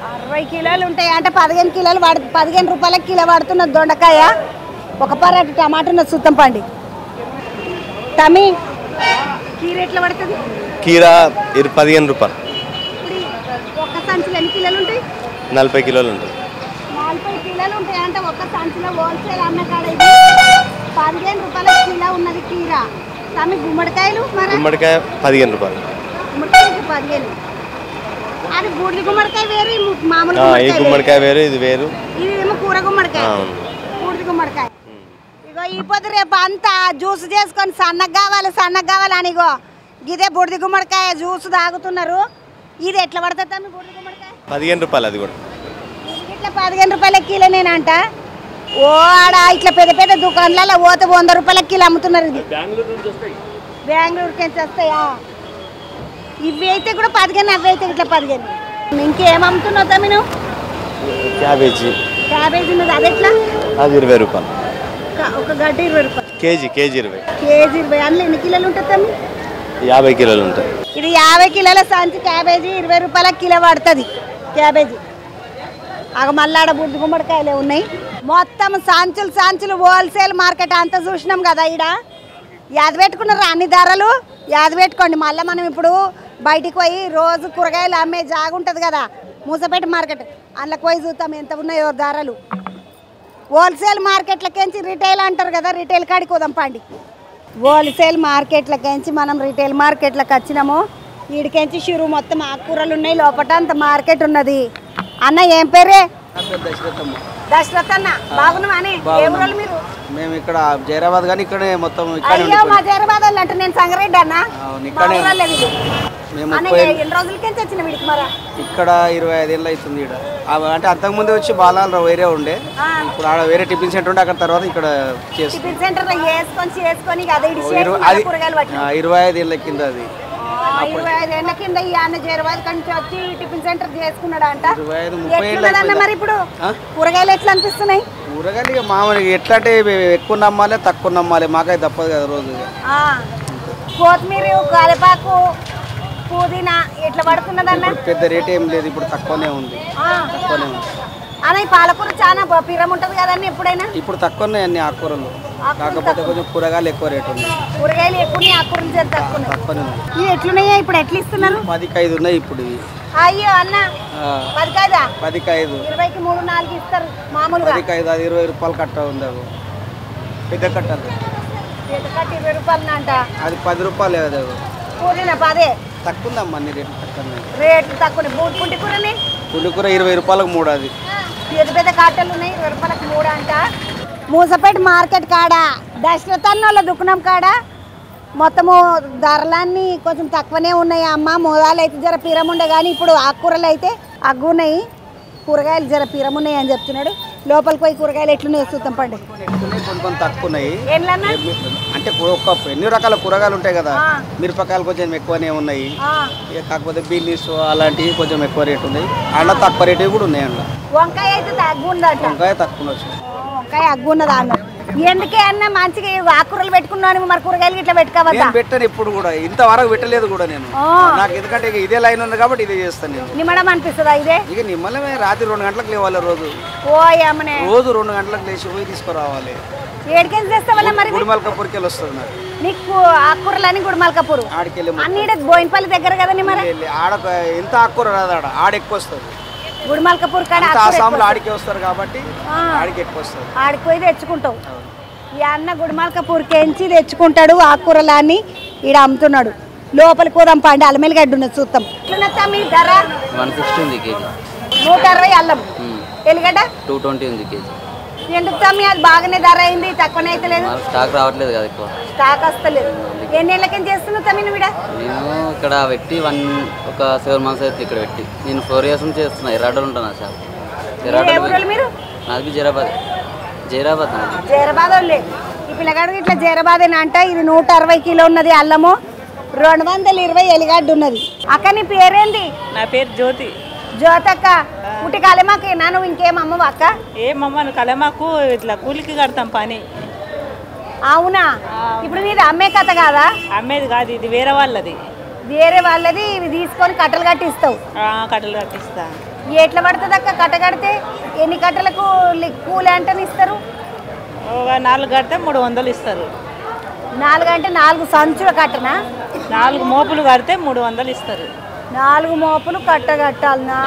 60 కిలోలు ఉంటాయి అంటే 15 కిలోలు 15 రూపాయలకి కిలో పడుతున్నది దొండకాయ. ఒక పరాటి టమాటా ఉన్నది చూద్దాం పండి. తమ్మి కీర ఎట్లా పడుతుంది? కీర 15 రూపాయలు. ఒక్క సంచిలో ఎన్ని కిలోలు ఉంటాయి? 40 కిలోలు ఉంటుంది. 40 కిలోలు ఉంటాయి అంటే ఒక్క సంచిలో హోల్సేల్ అన్న కాడ 15 రూపాయల కిలో ఉన్నది కీర. తమ్మి గుమ్మడికాయలు? గుమ్మడికాయ 15 రూపాయలు. గుమ్మడికాయకి 15. అది బూడిద గుమ్మడికాయ వేరు, మామూలు ఈ గుమ్మడికాయ వేరు, ఇది వేరు. ఇదేమో కూర గుమ్మడికాయ, బూడిద గుమ్మడికాయ. ఇగో ఈ పొద్దు రేపు అంతా జ్యూస్ చేసుకొని సన్నగా కావాలి అని ఇగో ఇదే బూడిద గుమ్మడికాయ జ్యూస్ తాగుతున్నారు. ఇది ఎట్లా పడుతుంది తమ్మి బూడిద గుమ్మడికాయ? 15 రూపాయలు. అది కూడా ఇట్లా 15 రూపాయల కిలో నేనంట. ఓ ఆడ ఇట్లా పెద్ద దుకాణాలలో పోతే 100 రూపాయల కిలో అమ్ముతున్నారు. ఇది బెంగళూరుకి నుంచి వస్తాయా? ఇవి అయితే కూడా 15, అవి అయితే ఇట్లా 15. ఇంకేం అమ్ముతున్నావు తమ్మి నువ్వు? క్యాబేజీ ఉన్నది. అది ఎట్లా? అది 20 రూపాయలు. ఒక గడ్డ 20 రూపాయలు. కేజీ 20. కేజీ 20. అందులో ఎన్ని కిలోలు ఉంటుంది తమ్మి? 50 కిలోలు ఉంటాయి. ఇది 50 కిలోల సంచి క్యాబేజీ 20 రూపాయల కిలో పడుతుంది. క్యాబేజీ మళ్ళీ ఆడ బుద్ధి గుమ్మడికాయలే ఉన్నాయి. మొత్తం సంచులు హోల్సేల్ మార్కెట్ అంతా చూసినాం కదా. ఈడ యాది పెట్టుకున్నారు అన్ని ధరలు యాది పెట్టుకోండి. మళ్ళీ మనం ఇప్పుడు బయటికి పోయి రోజు కూరగాయలు అమ్మే జాగా ఉంటుంది కదా మూసపేట మార్కెట్, అందులోకి పోయి చూద్దాం ఎంత ఉన్నాయో ధరలు. హోల్సేల్ మార్కెట్లకేంచి రిటైల్ అంటారు కదా, రిటైల్ కాడికి పోదాం పండి. హోల్సేల్ మార్కెట్లకేంచి మనం రిటైల్ మార్కెట్లకు వచ్చినాము. వీడికేంచి షురు మొత్తం ఆకుకూరలు ఉన్నాయి, లోపల అంత మార్కెట్ ఉన్నది. అన్న ఏం పేరే? దశరథ్ అన్న. బాగున్నామని ఏ ఊరోళ్ళు మీరు? మేము ఇక్కడ జైరాబాద్ కానీ ఇక్కడ మొత్తం అయ్యో మా జైరాబాద్ వాళ్ళు అంటే నేను సంగారెడ్డి అన్న. ఎన్ని రోజులకేంచి వచ్చిన వీడికి మరి? ఇక్కడ 25 ఏళ్ళు అవుతుంది. ఇక్కడ అంటే అంతకుముందు వచ్చి బాలాలు వేరే ఉండే, ఇప్పుడు ఆడ వేరే టిఫిన్ సెంటర్ ఉండే, అక్కడ తర్వాత ఇక్కడ టిఫిన్ సెంటర్ చేసుకొని 25 ఏళ్ళ కింద అది. 25 ఏళ్ళ కింద ఈ అన్న జైరాబాద్ కంచి వచ్చి టిఫిన్ సెంటర్ చేసుకున్నాడు అంట. మరి ఇప్పుడు కూరగాయలు ఎట్లా అనిపిస్తున్నాయి? కూరగాయలు ఇక మామూలుగా ఎట్లా అంటే ఎక్కువ నమ్మాలి తక్కువ నమ్మాలి, మాకైతే తప్పదు కదా రోజు. కొత్తిమీర, కరివేపాకు, పుదీనా ఎట్లా పడుతున్నదన్న? పెద్ద రేట్ ఏం లేదు, ఇప్పుడు తక్కువనే ఉంది. అన్న ఈ పాలకూర చాలా పిరం ఉంటుంది కదండి ఎప్పుడైనా? ఇప్పుడు తక్కువనే అన్ని ఆకుకూరలు, కాకపోతే కొంచెం కూరగాయలు ఎక్కువ రేటు ఉన్నాయి. కూరగాయలు ఎక్కువ, ఆకుకూరలు తక్కువనే ఉన్నాయి. ఇవి ఎట్లున్నాయా ఇప్పుడు? ఎట్లా ఇస్తున్నారు? 10కి 5 ఉన్నాయి ఇప్పుడు. అయ్యో అన్న 10కి 5 20కి 3 4 ఇస్తారు మామూలుగా. 10కి 5 అది 20 రూపాయలు కట్ట ఉంది. అది పెద్ద కట్ట, పెద్ద కట్ట 20 రూపాయలు అంట. అది 10 రూపాయలు. అది పుదీనా 10 తక్కువ ఉందమ్మా, అన్ని రేట్లు తక్కువ. రేట్లు తక్కువ. పుంటి కూరని పుండికూర 20 రూపాయలకు 3. అది పెద్ద కట్టలు ఉన్నాయి, 20 రూపాయలకు 3 అంట. మూసపేట మార్కెట్ కాడ దశరథ్ అన్న వాళ్ళ దుకాణం కాడ మొత్తము ధరలన్నీ కొంచెం తక్కువనే ఉన్నాయి అమ్మ. మోదాలు అయితే జర పిరముండే కానీ ఇప్పుడు ఆకుకూరలు అయితే అగ్గున్నాయి, కూరగాయలు జర పిరమున్నాయి అని చెప్తున్నాడు. లోపలికి పోయి కూరగాయలు ఎట్లున్నాయి చూద్దాం పండి. కొంచెం తక్కువ ఉన్నాయి అంటే ఎన్ని రకాల కూరగాయలు ఉంటాయి కదా. మిరపకాయలు కొంచెం ఎక్కువనే ఉన్నాయి, కాకపోతే బీన్స్ అలాంటివి కొంచెం ఎక్కువ రేటు ఉన్నాయి. అలా తక్కువ రేటు కూడా ఉన్నాయి. అందులో వంకాయ అయితే తగ్గు ఉందట. వంకాయ తక్కువ వచ్చు, వంకాయ అగ్గు ఉన్నదా అన్న? ఎందుకే అన్న మంచిగా ఆకుకూరలు పెట్టుకున్నాను, మరి కూరగాయలు ఇట్లా పెట్టుకోవద్దా? పెట్టాను ఇప్పుడు కూడా, ఇంతవరకు పెట్టలేదు కూడా నేను. నాకు ఎందుకంటే ఇదే లైన్ ఉంది కాబట్టి ఇదే చేస్తాను నేను. నిమ్మడం అనిపిస్తుందా ఇదే? ఇక నిమ్మలమే రాత్రి 2 గంటలకు లేవాలి రోజు. రోజు 2 గంటలకు లేచి పోయి తీసుకురావాలి. ఏడికెళ్ళి చేస్తావన్నా మరి? గుడిమల్కాపూర్కి వస్తుంది నాకు. నీకు ఆకుకూరలని గుడిమల్కాపూర్ ఆడికెళ్ళి అన్ని బోయినపల్లి దగ్గర కదా మరి? ఆడ ఎంత ఆకుకూర రాదు, ఆడ ఎక్కువ వస్తుంది. గుడిమల్కాపూర్ కాడ ఆసాములు ఆడికి వస్తారు కాబట్టి ఆడికి ఎక్కువ వస్తుంది. ఆడికి పోయి తెచ్చుకుంటావు. ఈ అన్న గుడిమల్కాపూర్కి ఎంచి తెచ్చుకుంటాడు ఆకుకూరలన్నీ, ఈడ అమ్ముతున్నాడు. లోపలికి పోదాం పండి. అల్లమెల్లిగడ్డ ఉన్నది చూద్దాం. ఎట్లా మీ ధర? 150 ఉంది కేజీ. 160 అల్లం. ఎల్లిగడ్డ 220 ఉంది కేజీ. ఎందుకు తమ్మి అది బాగానే ధర అయింది, తక్కువనే అయితే లేదు? స్టాక్ రావట్లేదు కదా ఎక్కువ. స్టాక్ వస్తలేదు. ఎన్ని ఏళ్ళకి చేస్తున్నావు తమ్మి నువ్వు? నేను ఇక్కడ పెట్టి ఒక 7 months అయితే ఇక్కడ పెట్టి. నేను 4 years నుంచి చేస్తున్నా. ఎర్రాడలు ఉంటాను షాప్. మీరు? నాది జైరాబాద్. జైరాబాద్ వాళ్ళే. ఈ పిల్లగాడు ఇట్లా జైరాబాదేనా అంట. ఇది 160 కిలో ఉన్నది అల్లము, 220 ఎల్లిగడ్డ ఉన్నది. అక్క నీ పేరేంది? నా పేరు జ్యోతి. జ్యోతక్క. పుట్టి కలమాకేనా నువ్వు? ఇంకేం అమ్మవు అక్క? ఏమమ్మా కలమాకు ఇట్లా కూలికి కడతాం పని. అవునా? ఇప్పుడు నీది అమ్మే కథ కాదా? అమ్మేది కాదు, ఇది వేరే వాళ్ళది. వేరే వాళ్ళది. ఇవి తీసుకొని కట్టలు కట్టిస్తావు? కట్టలు కట్టిస్తా. ఎట్లా పడుతుంది అక్క కట్ట కడితే? ఎన్ని కట్టలకు కూలి అంటే ఇస్తారు? 4 కడితే 300 ఇస్తారు. 4 అంటే 4 సంచుల కట్టనా? 4 మోపులు కడితే 300 ఇస్తారు. 4 మోపులు కట్ట కట్టాలనా?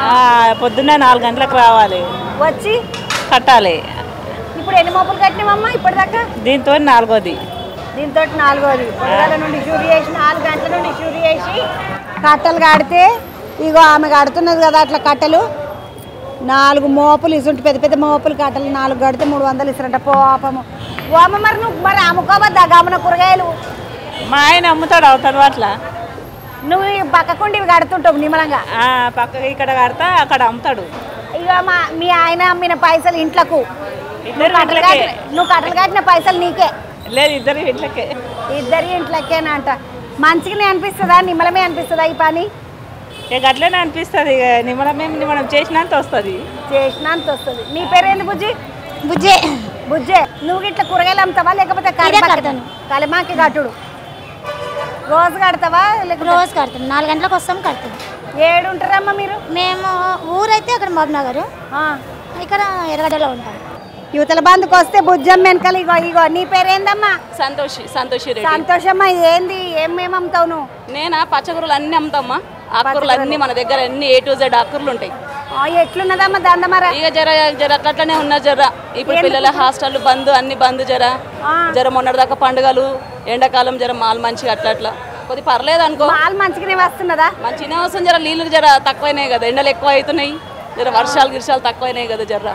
పొద్దున్నే 4 గంటలకు రావాలి, వచ్చి కట్టాలి. ఇప్పుడు ఎన్ని మోపులు కట్టినామమ్మా ఇప్పటిదాకా? దీంతో 4వది. దీంతో 4వది. పొద్దుగాల నుండి షూరు చేసి 4 గంటల నుండి షూరు చేసి కట్టలు కడితే ఇగో ఆమె కడుతున్నది కదా అట్లా కట్టలు. 4 మోపులు ఇసుంటే పెద్ద పెద్ద మోపులు కట్టలు 4 కడితే 300 ఇస్తారంట. పోపము ఓమ. మరి నువ్వు మరి అమ్ముకోవద్దా గమన కూరగాయలు? మా ఆయన అమ్ముతాడు అవుతాడు అట్లా. నువ్వు పక్కకుండి ఇవి కడుతుంటావు నిమ్మలంగా? పక్క ఇక్కడ కడతా అక్కడ అమ్ముతాడు. ఇక మీ ఆయన అమ్మిన పైసలు ఇంట్లకు, నువ్వు కట్టలు కట్టిన పైసలు నీకే? లేదు, ఇద్దరి ఇంట్లకే. ఇద్దరి ఇంట్లకేనా అంట. మంచిగానే అనిపిస్తుందా? నిమ్మలమే అనిపిస్తుందా ఈ పని? ఇక అట్లనే అనిపిస్తుంది. ఇక నిమ్మలం చేసినంత వస్తుంది. చేసినంత వస్తుంది. నీ పేరేంది? బుజ్జి. బుజ్జే. బుజ్జే. నువ్వు ఇట్లా కూరగాయలు అమ్ముతావా లేకపోతే కలిమాకి కట్టుడు? రోజు కడతావా? రోజు కడతాను. 4 గంటలకు వస్తాం, కడతాం. ఏడు ఉంటారమ్మా మీరు? మేము ఊరైతే అక్కడ మహబూబ్నగర్, ఇక్కడ ఎర్రగడ్డలో ఉంటాం. యువతల బంధుకు వస్తే బుజ్జమ్మ వెనకాల ఇగో ఇగో. నీ పేరేందమ్మా? సంతోషి రెడ్డి. సంతోషమ్మా, ఏంది ఏమేమి అమ్ముతావు నువ్వు? నేనా పచ్చకూరలు అన్ని అమ్ముతామ్మా. ఆకుకూరలు అన్ని మన దగ్గర అన్ని A to Z ఆకుకూరలు ఉంటాయి. ఎట్లున్నదమ్మా దందమర? ఇక జర అట్లనే ఉన్నా జర. ఇప్పుడు పిల్లల హాస్టల్ బంద్ అన్ని బంద్ జర మొన్నటిదాకా పండుగలు ఎండాకాలం జర మాల్ మంచిగా అట్లా కొద్ది పర్లేదు అనుకో. మాల్ మంచిగానే వస్తున్నదా? మంచిగానే వస్తుంది. జర నీళ్ళు జర తక్కువైనాయి కదా, ఎండలు ఎక్కువ అవుతున్నాయి, జర వర్షాలు తక్కువైనాయి కదా జర.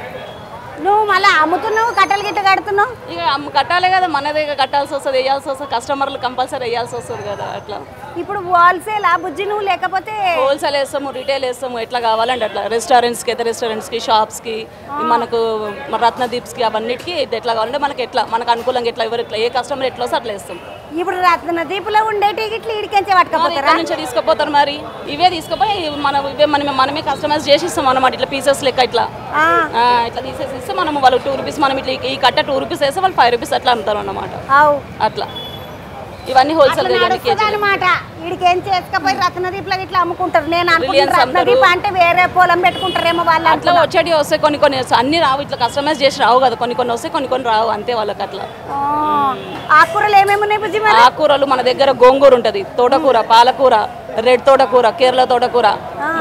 నువ్వు మళ్ళీ అమ్ముతున్నావు, కట్టలు గిట్ట కడుతున్నావు? ఇక కట్టాలి కదా, మనదే కట్టాల్సి వస్తుంది, వేయాల్సి వస్తుంది, కస్టమర్లు కంపల్సరీ వేయాల్సి వస్తుంది కదా అట్లా. ఇప్పుడు హోల్సేల్ బుజ్జి నువ్వు? లేకపోతే హోల్సేల్ వేస్తాము, రిటైల్ వేస్తాము, ఎట్లా కావాలంటే అట్లా. రెస్టారెంట్స్కి అయితే రెస్టారెంట్స్కి, షాప్స్కి, మనకు రత్నదీప్స్కి, అవన్నిటికి ఎట్లా కావాలంటే మనకి ఎట్లా మనకు అనుకూలంగా ఎట్లా ఎవరు ఏ కస్టమర్ ఎట్లా వస్తే అట్లా వేస్తాం. ఇప్పుడు రత్నదీప్లో ఉండే టికెట్లు ఇడికెంచే పట్టుకపోతారా? నుంచి తీసుకుపోతారు మరి. ఇవే తీసుకుపోయి మనమే కస్టమైజ్ చేసి ఇస్తాం అన్నమాట. ఇట్లా పీసెస్ లెక్క ఇట్లా తీసేసి ఇస్తే మనం వాళ్ళు 2 రూపీస్, మనం ఇట్లా ఈ కట్ట 2 రూపీస్ వేస్తే వాళ్ళు 5 రూపీస్ అట్లా అమ్ముతారు అన్నమాట. అట్లా ఇవన్నీ హోల్సేల్ అనమాట. వీడికేం చేసుకపోయి రత్నదీప్లో ఇట్లా అమ్ముకుంటారు. నేను అనుకుంటున్నా రత్నదీప్ అంటే వేరే పొలం పెట్టుకుంటారేమో వాళ్ళు. అట్లా వచ్చేటి వస్తాయి కొన్ని అన్ని రావు, ఇట్లా కస్టమైజ్ చేసి రావు కదా, కొన్ని వస్తాయి, కొన్ని రావు అంతే వాళ్ళకి అట్లా. ఆకుకూరలు ఏమేమి ఉన్నాయి బుజ్జి? ఆకుకూరలు మన దగ్గర గోంగూర ఉంటది, తోటకూర, పాలకూర, రెడ్ తోటకూర, కేరళ తోటకూర,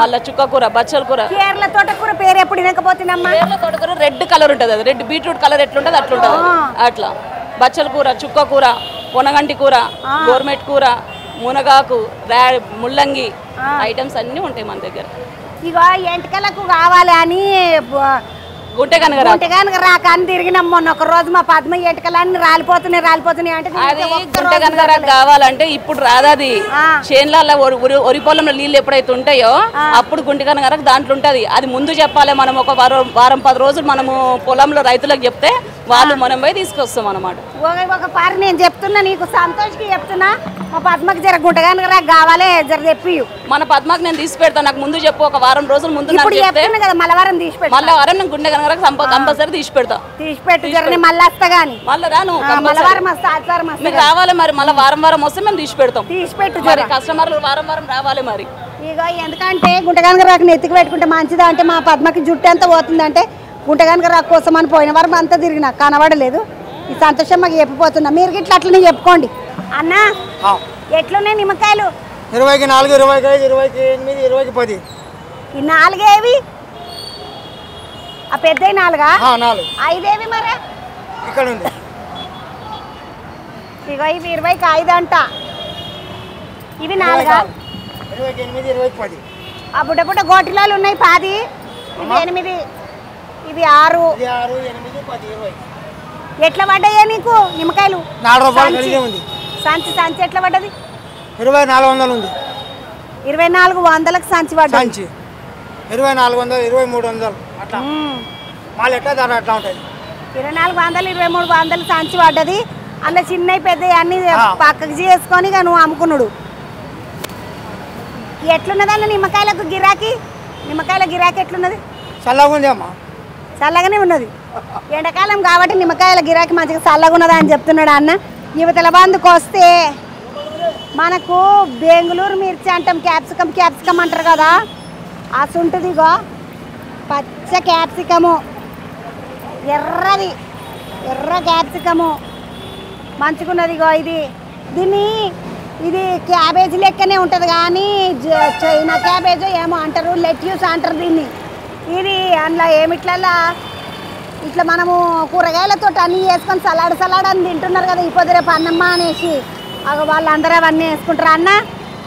మళ్ళీ చుక్కకూర, బచ్చల కూర. కేరళ తోటకూర పేరు ఎప్పుడు వినకపోతున్నామ్మా? కేరళ తోటకూర రెడ్ కలర్ ఉంటది, అది రెడ్ బీట్రూట్ కలర్ ఎట్లుంటది అట్లుంటది అట్లా. బచ్చల కూర, చుక్కకూర, పొనగంటి కూర, గోర్మెట్ కూర, మునగాకు, ముల్లంగి ఐటమ్స్ అన్నీ ఉంటాయి మన దగ్గర. ఇగో ఎంటికలకు కావాలి అని గుంటె కనుక రాక అని తిరిగినాం మొన్న ఒక రోజు. మా పద్మ ఎంటికలన్నీ రాలిపోతున్నాయి అంటే అది గుంటె కనుక రాక కావాలంటే ఇప్పుడు రాదది. చేన్లలో ఒరి పొలంలో నీళ్ళు ఎప్పుడైతే ఉంటాయో అప్పుడు గుంటె కనుక రాక దాంట్లో ఉంటది. అది ముందు చెప్పాలి మనం. ఒక వారం 10 రోజులు మనము పొలంలో రైతులకు చెప్తే వాళ్ళు మనం పోయి తీసుకొస్తాం అన్నమాట. ఒక పారి నేను చెప్తున్నా, నీకు సంతోష్కి చెప్తున్నా, మా పద్మకి జర గుంటె కనుక రాక కావాలి, జర చెప్పి. మన పద్మకి నేను తీసి పెడతాను, నాకు ముందు చెప్పు. ఒక వారం రోజుల ముందు మళ్ళీ వారం తీసి పెడతా. మళ్ళీ వారం నేను గుండె కనుక కంపల్సరీ తీసి పెడతా. తీసి పెట్టు జర, మళ్ళీ వస్తా గానీ. మళ్ళీ రాను, మీకు రావాలి మరి. మళ్ళీ వారం వస్తే మేము తీసి పెడతాం. తీసి పెట్టు మరి, కస్టమర్లు వారం రావాలి మరి. ఇక ఎందుకంటే గుంటె కనుక రాక నెత్తికి పెట్టుకుంటే మంచిదా అంటే మా పద్మకి జుట్టు ఎంత పోతుందంటే గుంటె కనుక రాక కోసం అని పోయిన వారం అంతా తిరిగినా కనబడలేదు. ఈ సంతోషం మాకు చెప్పిపోతున్నా, మీరు గిట్లా అట్లనే చెప్పుకోండి. అన్నా ఎట్లున్నాయి నిమ్మకాయలు? 20కి 4, 20కి 5, 20కి 8, 20కి 10. ఈ 4 ఏవి? ఆ పెద్ద 4? 4. 5 ఏవి మరి? ఇక్కడ ఉంది. ఇగో ఇవి 20కి 5 అంట. ఇవి 4? 20కి 8, 20కి 10. ఆ బుడ్డ గోటిలాలు ఉన్నాయి 10, ఇవి 8, ఇవి 6. 6, 8, 10, 20. ఎట్లా పడ్డాయా నీకు నిమ్మకాయలు? 4 రూపాయలు కలిగే ఉంది. సంచి ఎట్లా పడ్డది? 2400 ఉంది. 2400కి సంచి పడ్డది. సంచి 2400, 2300 అట్లా. మాల్ ఎట్లా ధర అట్లా ఉంటుంది. 2400, 2300 సంచి పడ్డది. అందులో చిన్నవి పెద్దవి అన్ని పక్కకు చేసుకొని ఇక నువ్వు అమ్ముకున్నాడు. ఎట్లున్నదన్న నిమ్మకాయలకు గిరాకీ? నిమ్మకాయల గిరాకీ ఎట్లున్నది? చల్లగా ఉంది అమ్మా. చల్లగానే ఉన్నది. ఎండాకాలం కాబట్టి నిమ్మకాయల గిరాకీ మంచిగా చల్లగా ఉన్నదా అని చెప్తున్నాడు అన్న. యువతల బంధుకు వస్తే మనకు బెంగళూరు మిర్చి అంటాం, క్యాప్సికమ్ అంటారు కదా, అసుంటుందిగో పచ్చ క్యాప్సికము, ఎర్ర క్యాప్సికము మంచిగున్నదిగో. ఇది క్యాబేజీ లెక్కనే ఉంటుంది కానీ చైనా క్యాబేజో ఏమో అంటారు, లెట్యూస్ అంటారు దీన్ని. ఇది అందులో ఏమిట్లల్లా ఇట్లా మనము కూరగాయలతో అన్నీ వేసుకొని సలాడ్ అని తింటున్నారు కదా, ఇప్పుడు రేపు అన్నమ్మ అనేసి వాళ్ళందరూ అవన్నీ వేసుకుంటారు. అన్న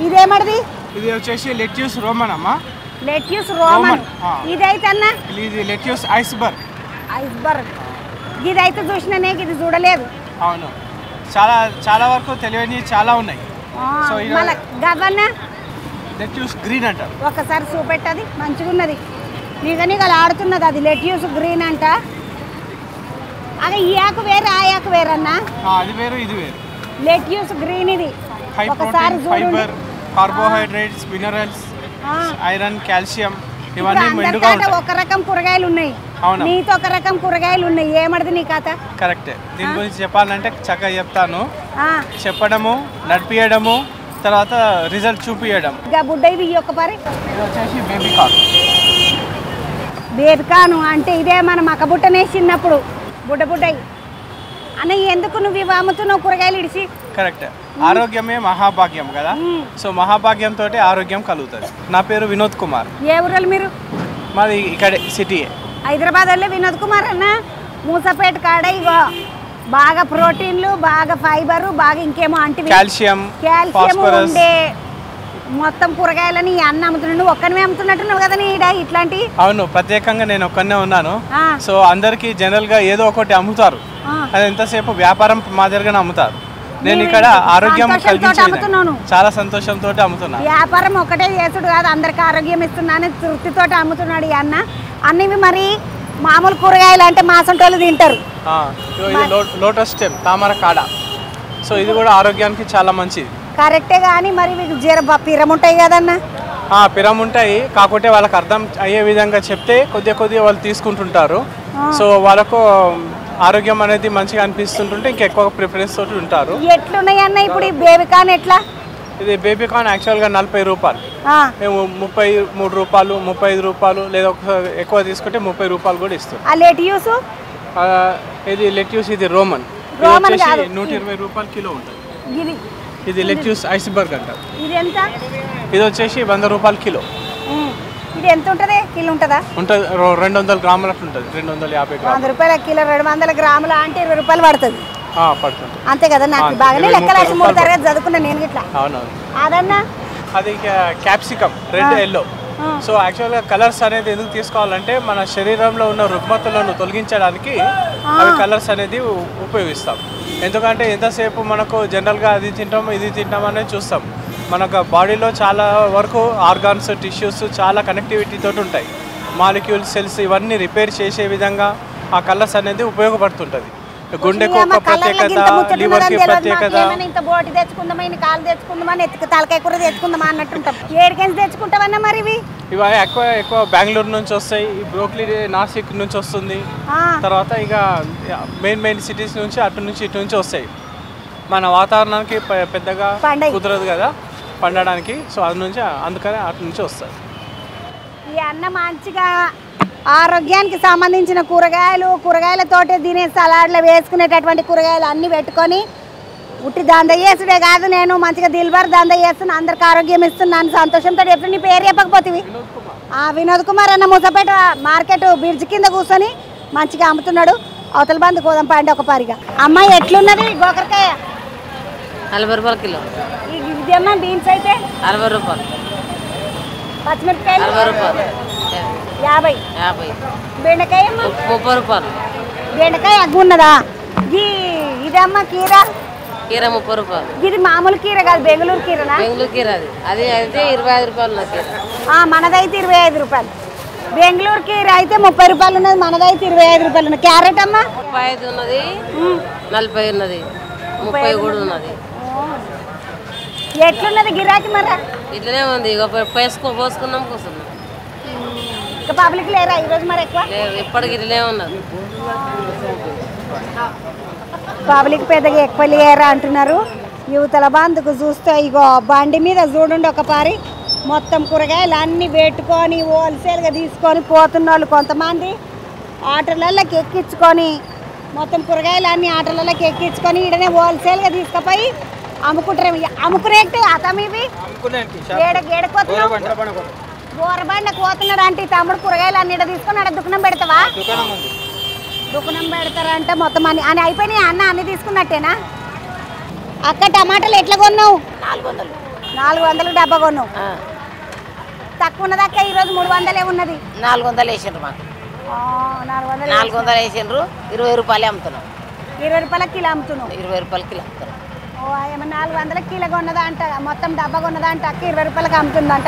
ఇదేమడిది? ఇది వచ్చేసి లెట్యూస్ రోమన్ అమ్మా. Lettuce Roman. ఇదైతే అన్న ఇది లెట్యూస్ ఐస్బర్గ్. ఇదైతే చూసినానే, ఇది చూడలేదు. అవును, చాలా వరకు తెలియని చాలా ఉన్నాయి. సో గవన్న లెట్యూస్ గ్రీన్ అంటారు. ఒకసారి చూపెట్టది, మంచిగా ఉన్నది, నిగనిగలు ఆడుతున్నది. అది లెట్యూస్ గ్రీన్ అంట. అదే ఈ ఆకు వేరు ఆ ఆకు వేరన్నా? అది వేరు ఇది వేరు. లెట్యూస్ గ్రీన్ ఇది. High protein, fibre, carbohydrates, minerals, iron, calcium ఇవన్నీ మెండుగా ఉంటాయి. ఒక రకం కూరగాయలు ఉన్నాయి, నీతో ఒక రకం కూరగాయలు ఉన్నాయి. ఏమడిది నీ కథ? కరెక్టే. దీని గురించి చెప్పాలంటే చక్కగా చెప్తాను. చెప్పడము, నడిపియడము, తర్వాత రిజల్ట్ చూపియడం. బుడ్డ ఇది ఒక పరి. ఇది వచ్చేసి బేబీ కార్న్. బేబికాను అంటే ఇదే మన మక్కబుట్టనే చిన్నప్పుడు బుడ్డయి అన్న ఎందుకు నువ్వు ఇవి అమ్ముతున్నావు కూరగాయలు ఇడిచి? కరెక్ట్. ఆరోగ్యమే మహాభాగ్యం కదా, సో మహాభాగ్యంతో ఆరోగ్యం కలుగుతుంది. నా పేరు వినోద్ కుమార్. ఏ ఊరు మీరు? మాది ఇక్కడ సిటీ హైదరాబాద్ లో. వినోద్ కుమార్ అన్న మూసపేట కాడ ఇగో బాగా ప్రోటీన్లు, బాగా ఫైబర్, బాగా ఇంకేమో అంటే కాల్షియం ఉండే మొత్తం కూరగాయలని అన్న అమ్ముతున్నాడు. ఒక్కనే అమ్ముతున్నట్టున్నావు కదా నీ ఇట్లాంటి? అవును, ప్రత్యేకంగా నేను ఒక్కనే ఉన్నాను. సో అందరికి జనరల్ గా ఏదో ఒకటి అమ్ముతారు, అది ఎంతసేపు వ్యాపారం మాదిరిగానే అమ్ముతారు. నేను ఇక్కడ ఆరోగ్యం చాలా సంతోషంతో అమ్ముతున్నా. వ్యాపారం ఒకటే చేసుడు కాదు, అందరికి ఆరోగ్యం ఇస్తున్నాను తృప్తితో అమ్ముతున్నాడు ఈ అన్న. అన్నివి మరి మామూలు కూరగాయలు అంటే మాసంటోళ్ళు తింటారు. ఇది లోటస్ స్టెమ్, తామర కాడ. సో ఇది కూడా ఆరోగ్యానికి చాలా మంచిది. కరెక్టే. కానీ మరి మీకు పిరం ఉంటాయి కదన్న? పిరం ఉంటాయి, కాకపోతే వాళ్ళకి అర్థం అయ్యే విధంగా చెప్తే కొద్దిగా వాళ్ళు తీసుకుంటుంటారు. సో వాళ్ళకు ఆరోగ్యం అనేది మంచిగా అనిపిస్తుంటుంటే ఇంకెక్కువ ప్రిఫరెన్స్ తోటి ఉంటారు. ఎట్లున్నాయి అన్న ఇప్పుడు ఈ బేబీకాన్ ఎట్లా? ఇది బేబీకాన్ యాక్చువల్గా 40 రూపాయలు, మేము 33 రూపాయలు, 35 రూపాయలు, లేదా ఎక్కువ తీసుకుంటే 30 రూపాయలు కూడా ఇస్తాం. ఇది లెట్యూస్, ఇది రోమన్, 120 రూపాయలు కిలో ఉంటుంది. ఇది లెట్యూస్ ఐస్బర్గ్ అంటారు. ఇది వచ్చేసి 100 రూపాయలు కిలో. ఇది ఎంత ఉంటుంది? కిలో ఉంటుందా? ఉంటుంది, 200 గ్రాములు అట్లా ఉంటుంది. 250 గ్రాములు. 100 రూపాయల కిలో, 200 గ్రాములు అంటే 20 రూపాయలు పడుతుంది. పడుతుంది అంతే కదా. నాకు బాగానే లెక్కలు 3 తరగతి చదువుకున్నా నేను ఇట్లా. అవునవును. అదన్నా అది క్యాప్సికమ్, రెడ్, ఎల్లో. సో యాక్చువల్గా కలర్స్ అనేది ఎందుకు తీసుకోవాలంటే మన శరీరంలో ఉన్న రుగ్మతలను తొలగించడానికి అవి కలర్స్ అనేది ఉపయోగిస్తాం. ఎందుకంటే ఎంతసేపు మనకు జనరల్గా అది తింటాము ఇది తింటాం అనేది చూస్తాం. మనకు బాడీలో చాలా వరకు ఆర్గాన్స్, టిష్యూస్ చాలా కనెక్టివిటీతో ఉంటాయి. మాలిక్యూల్స్, సెల్స్ ఇవన్నీ రిపేర్ చేసే విధంగా ఆ కలర్స్ అనేది ఉపయోగపడుతుంటుంది. గుండెకు ఒక ప్రత్యేకత, లివర్కి ప్రత్యేకత. ఇంత బోటి తెచ్చుకుందామని, కాలు తెచ్చుకుందామని, తలకాయ కూర తెచ్చుకుందామా అన్నట్టుంటాం. ఏడికెంచి తెచ్చుకుంటామన్నా మరి ఇవి? ఇవి ఎక్కువ బెంగళూరు నుంచి వస్తాయి, బ్రోక్లీ నాసిక్ నుంచి వస్తుంది, తర్వాత ఇక మెయిన్ సిటీస్ నుంచి అటు నుంచి ఇటు నుంచి వస్తాయి. మన వాతావరణానికి పెద్దగా కుదరదు కదా పండడానికి, సో అది నుంచి అందుకనే అటు నుంచి వస్తాయి. ఈ అన్న మంచిగా ఆరోగ్యానికి సంబంధించిన కూరగాయలతోటే తినే సలాడ్లో వేసుకునేటటువంటి కూరగాయలు అన్నీ పెట్టుకొని ఉట్టి దంద చేసుడే కాదు, నేను మంచిగా దిల్బర్ దంద చేస్తున్నా, అందరికి ఆరోగ్యం ఇస్తున్నాను సంతోషంతో. ఎప్పుడు నీ పేరు చెప్పకపోతే? వినోద్ కుమార్ అన్న మూసపేట మార్కెట్ బ్రిడ్జ్ కింద కూర్చొని మంచిగా అమ్ముతున్నాడు. అవతల బంధు కోదం పండి ఒక పారిగా. అమ్మాయి ఎట్లున్నది గోకరకాయ? 40 రూపాయలు కిలో. ఇదేమ్మా బీన్స్ అయితే 60 రూపాయలు. పచ్చిమిరపకాయలు 60 రూపాయలు. 50. బెండకాయ 30 రూపాయలు. బెండకాయ అగ్గున్నదా? ఇదమ్మా కీర 30 రూపాయలు. ఇది మామూలు కీర కాదు, బెంగళూరు కీరనా? బెంగళూరు కీర అది అయితే 25 రూపాయలు. మనదైతే 25 రూపాయలు. బెంగళూరు కీర అయితే 30 రూపాయలు ఉన్నది, మనదైతే 25 రూపాయలు ఉన్నది. క్యారెట్ అమ్మా 35 ఉన్నది, 40 ఉన్నది, 30 కూడా ఉన్నది. ఎట్లున్నది గిరాకీ మరి? ఇట్లనే ఉంది, ఇక పోసుకున్నాం కూర్చున్నాం. ఇక పబ్లిక్ లేరా ఈరోజు మరి ఎక్కువ? ఎప్పటికి ఇట్లనే ఉన్నది. పబ్లిక్ పెద్దగా ఎక్కువ లేరా అంటున్నారు. యువతల బంధుకు చూస్తే ఇగో బండి మీద చూడండి ఒక పారి మొత్తం కూరగాయలు అన్నీ పెట్టుకొని హోల్సేల్గా తీసుకొని పోతున్న వాళ్ళు కొంతమంది ఆటోలలోకి ఎక్కించుకొని మొత్తం కూరగాయలు అన్నీ ఆటోలలోకి ఎక్కించుకొని ఈడనే హోల్సేల్గా తీసుకుపోయి అమ్ముకుంటారు. అమ్ముకునేట్టు అతను ఇవి బోరబండకు పోతున్నాడు అంటే తమ్ముడు కూరగాయలు అన్ని తీసుకొని ఆడ దుకాణం పెడతావా? దుకాణం పెడతారంటే మొత్తం అన్ని అని అయిపోయినాయి అన్న, అన్ని తీసుకున్నట్టేనా? అక్క టమాటాలు ఎట్లా కొన్నావు? 400 డబ్బా కొన్నావు. తక్కువ ఉన్నది అక్క, ఈరోజు 300 ఉన్నది. 400 వేసిండ్రు మాకు. 400 వేసిండ్రు, 20 రూపాయలు అమ్ముతున్నాం. 20 రూపాయల కిలో అమ్ముతున్నావు? 20 రూపాయల కిలో అమ్ముతున్నాం. 400 కిలో కొన్నదా అంట, మొత్తం డబ్బా కొన్నదా అంట అక్క 20 రూపాయలకి అమ్ముతుందంట.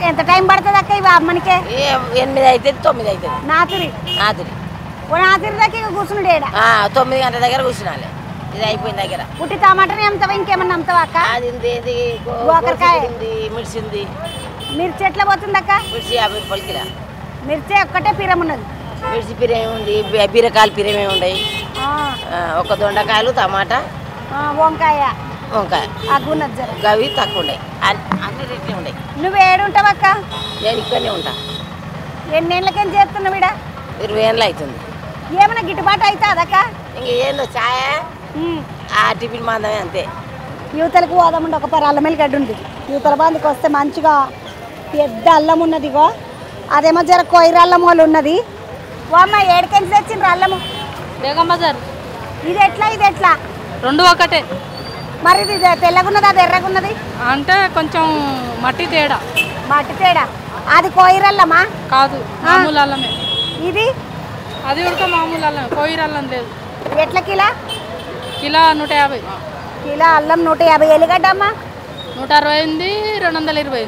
ఎంత టైం పడుతుంది అక్క ఇవి అమ్మనికే? 8 అవుతుంది, 9 అవుతుంది. నాతిరి దాకా ఇక కూర్చున్నాడు. 9 గంటల దగ్గర కూర్చున్నాలి, ఇది అయిపోయిన దగ్గర. పుట్టి టమాటాని అమ్ముతావా ఇంకేమన్నా అమ్ముతావా అక్క? గోకరకాయ, మిర్చి ఎట్లా పోతుంది అక్క? మిర్చి 50 రూపాయల కిలో. మిర్చి ఒక్కటే పిరం ఉన్నది. మిర్చి పిరేమి ఉంది, బీరకాయలు పిరేమే ఉన్నాయి, ఒక దొండకాయలు, టమాటా, వంకాయ అగ్గున్నది జర గవి తక్కువ ఉన్నాయి, అన్ని రేట్లే ఉన్నాయి. నువ్వు ఏడుంటావు అక్క? నేను ఇక్కడనే ఉంటా. ఎన్నేళ్ళకేం చేస్తున్నావు ఇడ? 20 ఏళ్ళు అవుతుంది. ఏమైనా గిట్టుబాటు అవుతా అదక్క? ఇంక ఏందో ఛాయ ఆ టిఫిన్ మందమే అంతే. యువతలకు పోదామండి, ఒక పర అల్లం గడ్డి ఉంది. యువతల బందికి వస్తే మంచిగా పెద్ద అల్లం ఉన్నదిగో, అదేమో జర కొయ్యర అల్లం వాళ్ళు ఉన్నది. ఓ అమ్మ ఏడుకెంచి తెచ్చిండ్రు అల్లము? బేగం బజార్. ఇది ఎట్లా ఇది ఎట్లా? రెండు ఒకటే. మరి ఇది తెల్లగున్నది అది ఎర్రగున్నది అంటే కొంచెం మట్టి తేడా. మట్టి తేడా. అది కొయ్యర అల్లమా? కాదు, మామూలు అల్లమే. ఇది అది కూడా మామూలు అల్లం, కొయ్యర అల్లం లేదు. ఎట్లా కిలో? కిలో 150. కిలో అల్లం 150. ఎల్లిగడ్డ అమ్మ? 160, 220.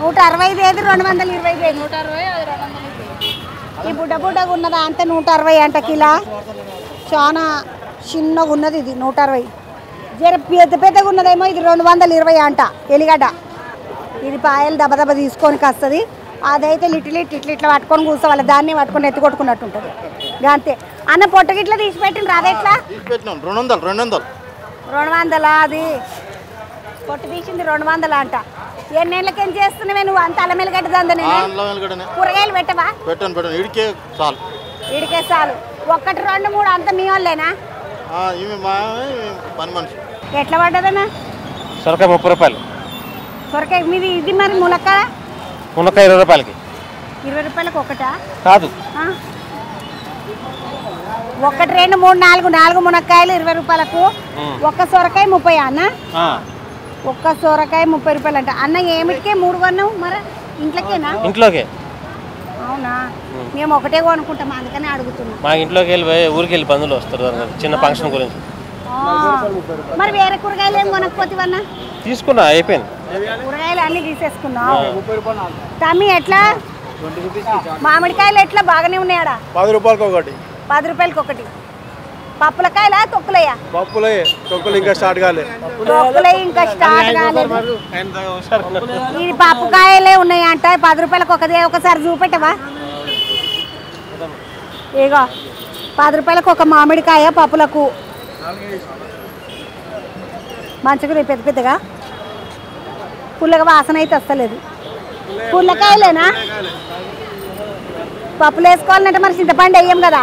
165 ఏది 225? 160, అది 220. ఈ బుడ్డగా ఉన్నదా అంతే 160 అంట కిలో. చాలా చిన్నగా ఉన్నది ఇది 160. జర పెద్దగా ఉన్నదేమో ఇది 220 అంట ఎల్లిగడ్డ. ఇది పాయలు దెబ్బ తీసుకొని వస్తుంది. అదైతే ఇట్లా పట్టుకొని కూర్చోవాలి, దాన్ని పట్టుకొని ఎత్తి కొట్టుకున్నట్టు ఉంటుంది అంతే. అన్న పొట్టగిట్లా తీసి పెట్టిన రాదేట్లా? 200. అది పొట్టు తీసింది 200 అంట. ఎన్నేళ్ళకేం చేస్తున్నావే నువ్వు? అంత అల్లం ఎల్లిగడ్డ దందని కూరగాయలు పెట్టవా? ఇడికే చాలు. 1, 2, 3 అంత మీ వాళ్ళేనా? ఎట్లా పడ్డదన్నా? సొరకాయ 30 రూపాయలు. సొరకాయ మీది ఇది మరి ములక్కాయ? మునక్కాయ 20 రూపాయలకి. 20 రూపాయలకు ఒకటా? కాదు, 1, 2, 3, 4 మునక్కాయలు 20 రూపాయలకు. ఒక్క సొరకాయ 30 అన్న? ఒక్క సొరకాయ 30 రూపాయలు అంట. అన్న ఏమిటికే 3 కొన్నావు? మరి ఇంట్లోకేనా? ఇంట్లోకే. అవునా? మేము ఒకటే కొనుక్కుంటాం, అందుకనే అడుగుతున్నాం. మా ఇంట్లోకి వెళ్ళి ఊరికి వెళ్ళి బంధువులు వస్తారు చిన్న ఫంక్షన్ గురించి. మరి వేరే కూరగాయలు ఏం కొనకపోతేవన్నా? తీసుకున్నా, అయిపోయింది. కూరగాయలు అన్ని తీసేసుకున్నావు. తమ్మి ఎట్లా? మామిడికాయలు ఎట్లా? బాగానే ఉన్నాయాడా? 10 రూపాయలకి ఒకటి. 10 రూపాయలకి ఒకటి. పప్పులకాయలా తొక్కులయ్యా? పప్పులే, తొక్కులు ఇంకా స్టార్ట్ కాలేదు. తొక్కులే ఇంకా స్టార్ట్ కాలేదు. ఇది పప్పుకాయలే ఉన్నాయంట. 10 రూపాయలకు ఒకదే. ఒకసారి చూపెట్టవా? ఇగో 10 రూపాయలకు ఒక మామిడికాయ పప్పులకు. మంచిగా పెద్ద పెద్దగా పుల్లగా వాసన అయితే వస్తలేదు. పుల్లకాయలేనా? పప్పులు వేసుకోవాలంటే మరి చింతపండు వేయం కదా.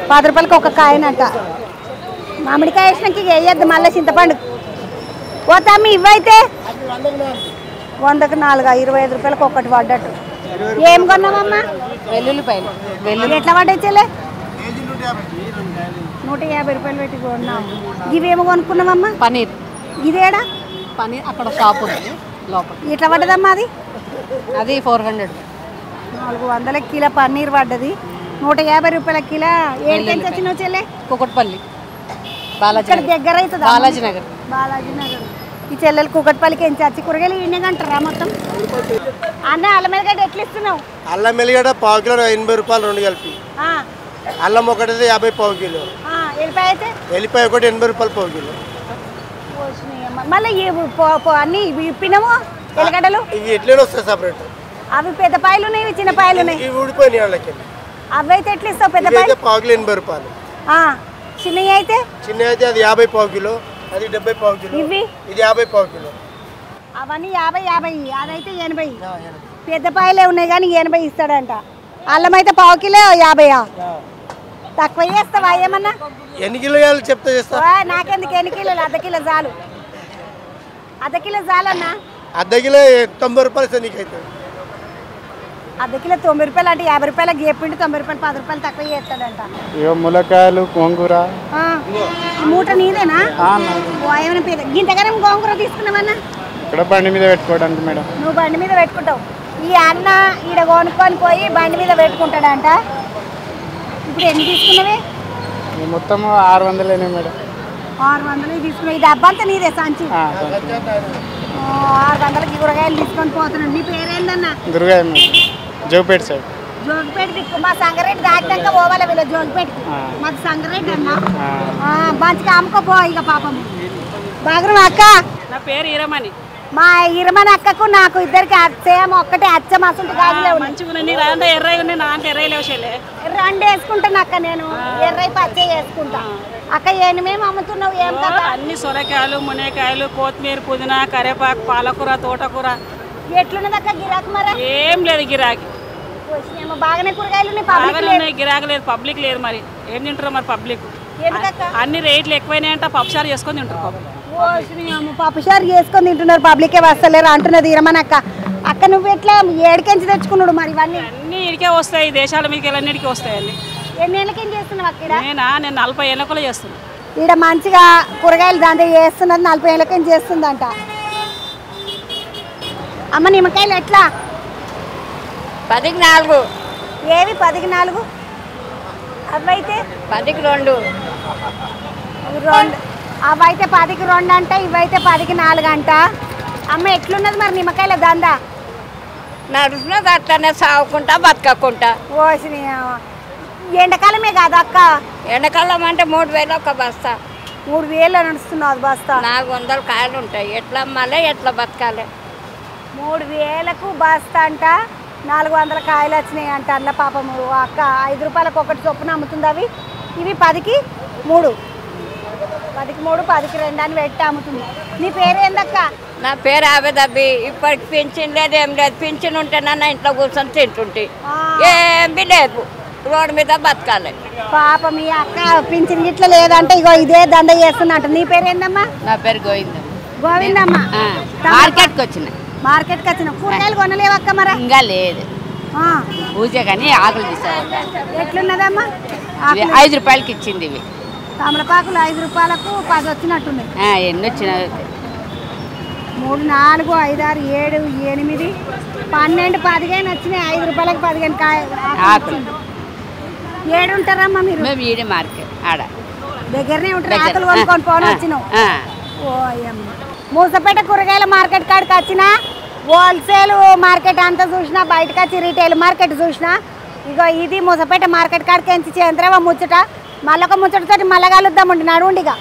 10 రూపాయలకి ఒక కాయనంట. మామిడికాయ వేసినాక ఇక వేయద్దు మళ్ళీ చింతపండు. ఓ తమ్మి ఇవైతే 100కి 4, 25 రూపాయలకు ఒకటి పడ్డట్టు. ఏం కొన్నామమ్మా? వెల్లుల్లిపాయలు. ఎట్లా పడ్డాయి చెల్లె? 150 రూపాయలు పెట్టి కొన్నాం. ఇవేమో కొనుక్కున్నామమ్మా? పన్నీర్. ఇదేడా? పన్నీర్ అక్కడ షాప్ ఉంది లోపల. ఎట్లా పడ్డదమ్మా అది? అది 400. 400 కిలో పన్నీర్ పడ్డది. 150 రూపాయల కిలో. ఏడికెంచి వచ్చినావు చెల్లె? కుకట్పల్లి, బాలాజీ దగ్గర అవుతుంది. బాలాజీ నగర్. బాలాజీ నగర్. ఈ చెల్లెలు కుకట్పల్లికి ఎంచి వచ్చి కూరగాయలు ఇన్నేగంటారా మొత్తం? అన్న అల్లం ఎల్లిగడ్డ ఎట్లా ఇస్తున్నావు? అల్లం ఎల్లిగడ్డ 1/4 కిలో 80 రూపాయలు, 2 కలిపి. అల్లం ఒకటి 50 1/4 కిలో. ఎల్లిపాయ అయితే? ఎల్లిపాయ ఒకటి 80 రూపాయలు 1/4 కిలో. మళ్ళీ అన్ని ఇప్పినాము ఎల్లిగడ్డలు. ఇవి ఎట్లా వస్తాయి సపరేట్? అవి పెద్ద పాయలు ఉన్నాయి, ఇవి చిన్న పాయలు ఉన్నాయి. ఇవి ఊడిపోయినాయి వాళ్ళకి. అవి అయితే ఎట్లా ఇస్తావు? పెద్ద పాయలు 1/4 కిలో 80 రూపాయలు. చిన్నవి అయితే? చిన్నవి అయితే అది 50 1/4 కిలో, అది 70 1/4 కిలో. ఇవి? ఇది 50 1/4 కిలో. అవన్నీ 50, అదైతే 80. పెద్ద పాయలే ఉన్నాయి కానీ 80 ఇస్తాడంట. అల్లం అయితే 1/4 కిలో 50. తక్కువ చేస్తావా ఏమన్నా? ఎన్ని కిలోలు చెప్తా చేస్తా? నాకెందుకు ఎన్ని కిలోలు? 1/2 కిలో చాలు. 1/2 కిలో చాలన్నా? 1/2 కిలో 90 రూపాయలు సార్ నీకైతే. 1/2 కిలో 90 రూపాయలు అంటే 50 రూపాయలకు చెప్పిండి 90 రూపాయలు 10 రూపాయలు తక్కువ చేస్తాడంట. ములక్కాయలు, గోంగూర. మూట నీదేనా? ఏమైనా గింతగానే గోంగూర తీసుకున్నావన్నా? ఇక్కడ బండి మీద పెట్టుకోవడానికి మేడం. నువ్వు బండి మీద పెట్టుకుంటావు. ఈ అన్న ఈడ కొనుక్కొని పోయి బండి మీద పెట్టుకుంటాడంట. ఇప్పుడు ఎన్ని తీసుకున్నావే? మొత్తం 600 మేడం. 600 తీసుకున్నావు. ఈ డబ్బా అంతా నీదే సంచి? 600కి కూరగాయలు తీసుకొని పోతున్నాను. నీ పేరేందన్నా? దుర్గా, జోపేట సైడ్. జోగిపేట దిక్కు. మా సంగారెడ్డి దాటినాక పోవాలి వీళ్ళ జోగిపేటకి. మాది సంగారెడ్డి అన్న. మంచిగా అమ్ముకోపో ఇక పాపం. బాగున్నా అక్క? నా పేరు ఈరమణి. మా ఈరమణి అక్కకు నాకు ఇద్దరికి సేమ్ ఒక్కటే అచ్చం అసలు గాజులే ఉన్నాయి. మంచిగా నీ రాంత ఎర్రగా ఉన్నాయి, నా అంటే ఎర్రగా లేవలే. 2 వేసుకుంటాను అక్క నేను. ఎర్రై పచ్చ వేసుకుంటా. అక్క ఏమేమి అమ్ముతున్నావు? ఏం కదా? అన్ని సొరకాయలు, మునక్కాయలు, కొత్తిమీర, పుదీనా, కరివేపాకు, పాలకూర, తోటకూర ఎట్లున్నది అక్క గిరాకీ మరి? ఏం లేదు గిరాకీ. ఏమో బాగానే కూరగాయలు ఉన్నాయి, పబ్లిక్ లేదు. గిరాకీ లేదు, పబ్లిక్ లేదు. మరి ఏం తింటారు మరి పబ్లిక్? ఎందుకక్క? అన్ని రేట్లు ఎక్కువైనాయంట, పప్పుసారు చేసుకొని తింటారు. పప్పుసారు చేసుకొని తింటున్నారు, పబ్లికే వస్తలేరు అంటున్నది ఇరమనక్క. అక్క నువ్వు ఎట్లా ఏడికెంచి తెచ్చుకున్నాడు మరి ఇవన్నీ? అన్ని ఇడికే వస్తాయి, దేశాల మీదకి అన్నిటికీ వస్తాయండి. ఎన్ని ఏళ్ళకేం చేస్తున్నావు అక్కడ? నేను 40 ఏళ్ళకులో చేస్తున్నాను. ఈడ మంచిగా కూరగాయలు దంద చేస్తున్నది, 40 ఏళ్ళకేం చేస్తుందంట. అమ్మ నిమ్మకాయలు ఎట్లా? 10కి 4. ఏవి 10కి 4? అవైతే 10కి 2. అవైతే 10కి 2 అంట, ఇవైతే 10కి 4 అంట. అమ్మ ఎట్లున్నది మరి నిమ్మకాయల దందా? నడుస్తున్నది అట్లనే సాగుకుంటా బతకకుంటా. ఓసిని ఎండాకాలమే కాదా అక్క? ఎండాకాలం అంటే 3000 ఒక బస్తా. 3000 నడుస్తున్నావు బస్తా? 400 కాయలు ఉంటాయి. ఎట్లా అమ్మాలి, ఎట్లా బతకాలి? 3000కు బస్తా అంట, 400 కాయలు వచ్చినాయి అంట. అందులో పాపము అక్క 5 రూపాయలకు ఒకటి చొప్పున అమ్ముతుంది అవి. ఇవి 10కి 3, 10కి 3, 10కి 2 అని పెట్టి అమ్ముతుంది. నీ పేరు ఏందక్క? నా పేరు ఆబేదబ్బి. ఇప్పటికి పింఛన్ లేదు, ఏం లేదు. పింఛన్ ఉంటే నన్ను ఇంట్లో కూర్చొని తింటుంటే ఏమి లేదు, రోడ్డు మీద బతకాలి. పాప మీ అక్క పింఛన్ గిట్ల లేదంటే ఇగో ఇదే దండ చేస్తున్నట్టు. నీ పేరు ఏందమ్మా? నా పేరు గోవిందమ్మ. గోవిందమ్మ. మార్కెట్కి వచ్చిన. మార్కెట్కి వచ్చిన. కూరగాయలు కొనలేవక్క మరి? ఇంకా లేదు, పూజ కానీ ఆకులు తీసారు. ఎట్లున్నదమ్మా? 5 రూపాయలకి ఇచ్చింది ఇవి. తమలపాకులు 5 రూపాయలకు 10 వచ్చినట్టున్నాయి. ఎన్ని వచ్చినాయి? 3, 4, 5, 6, 7, 8, 12, 15 వచ్చినాయి. 5 రూపాయలకు 15 ఆకులు. 7 ఉంటారమ్మా మీరు? మేము ఈడే మార్కెట్ ఆడ దగ్గరనే ఉంటారు. ఆకులు కొనుక్కొని పోను వచ్చినావు. మూసపేట కూరగాయల మార్కెట్ కాడికి వచ్చిన, హోల్సేల్ మార్కెట్ అంతా చూసినా, బయటకు వచ్చి రీటైల్ మార్కెట్ చూసినా. ఇగో ఇది మూసపేట మార్కెట్ కాడికి ఎంచి చంద్రవ ముచ్చట. మళ్ళొక ముచ్చటతో మళ్ళీ కలుద్దామండి. నడుండిగా.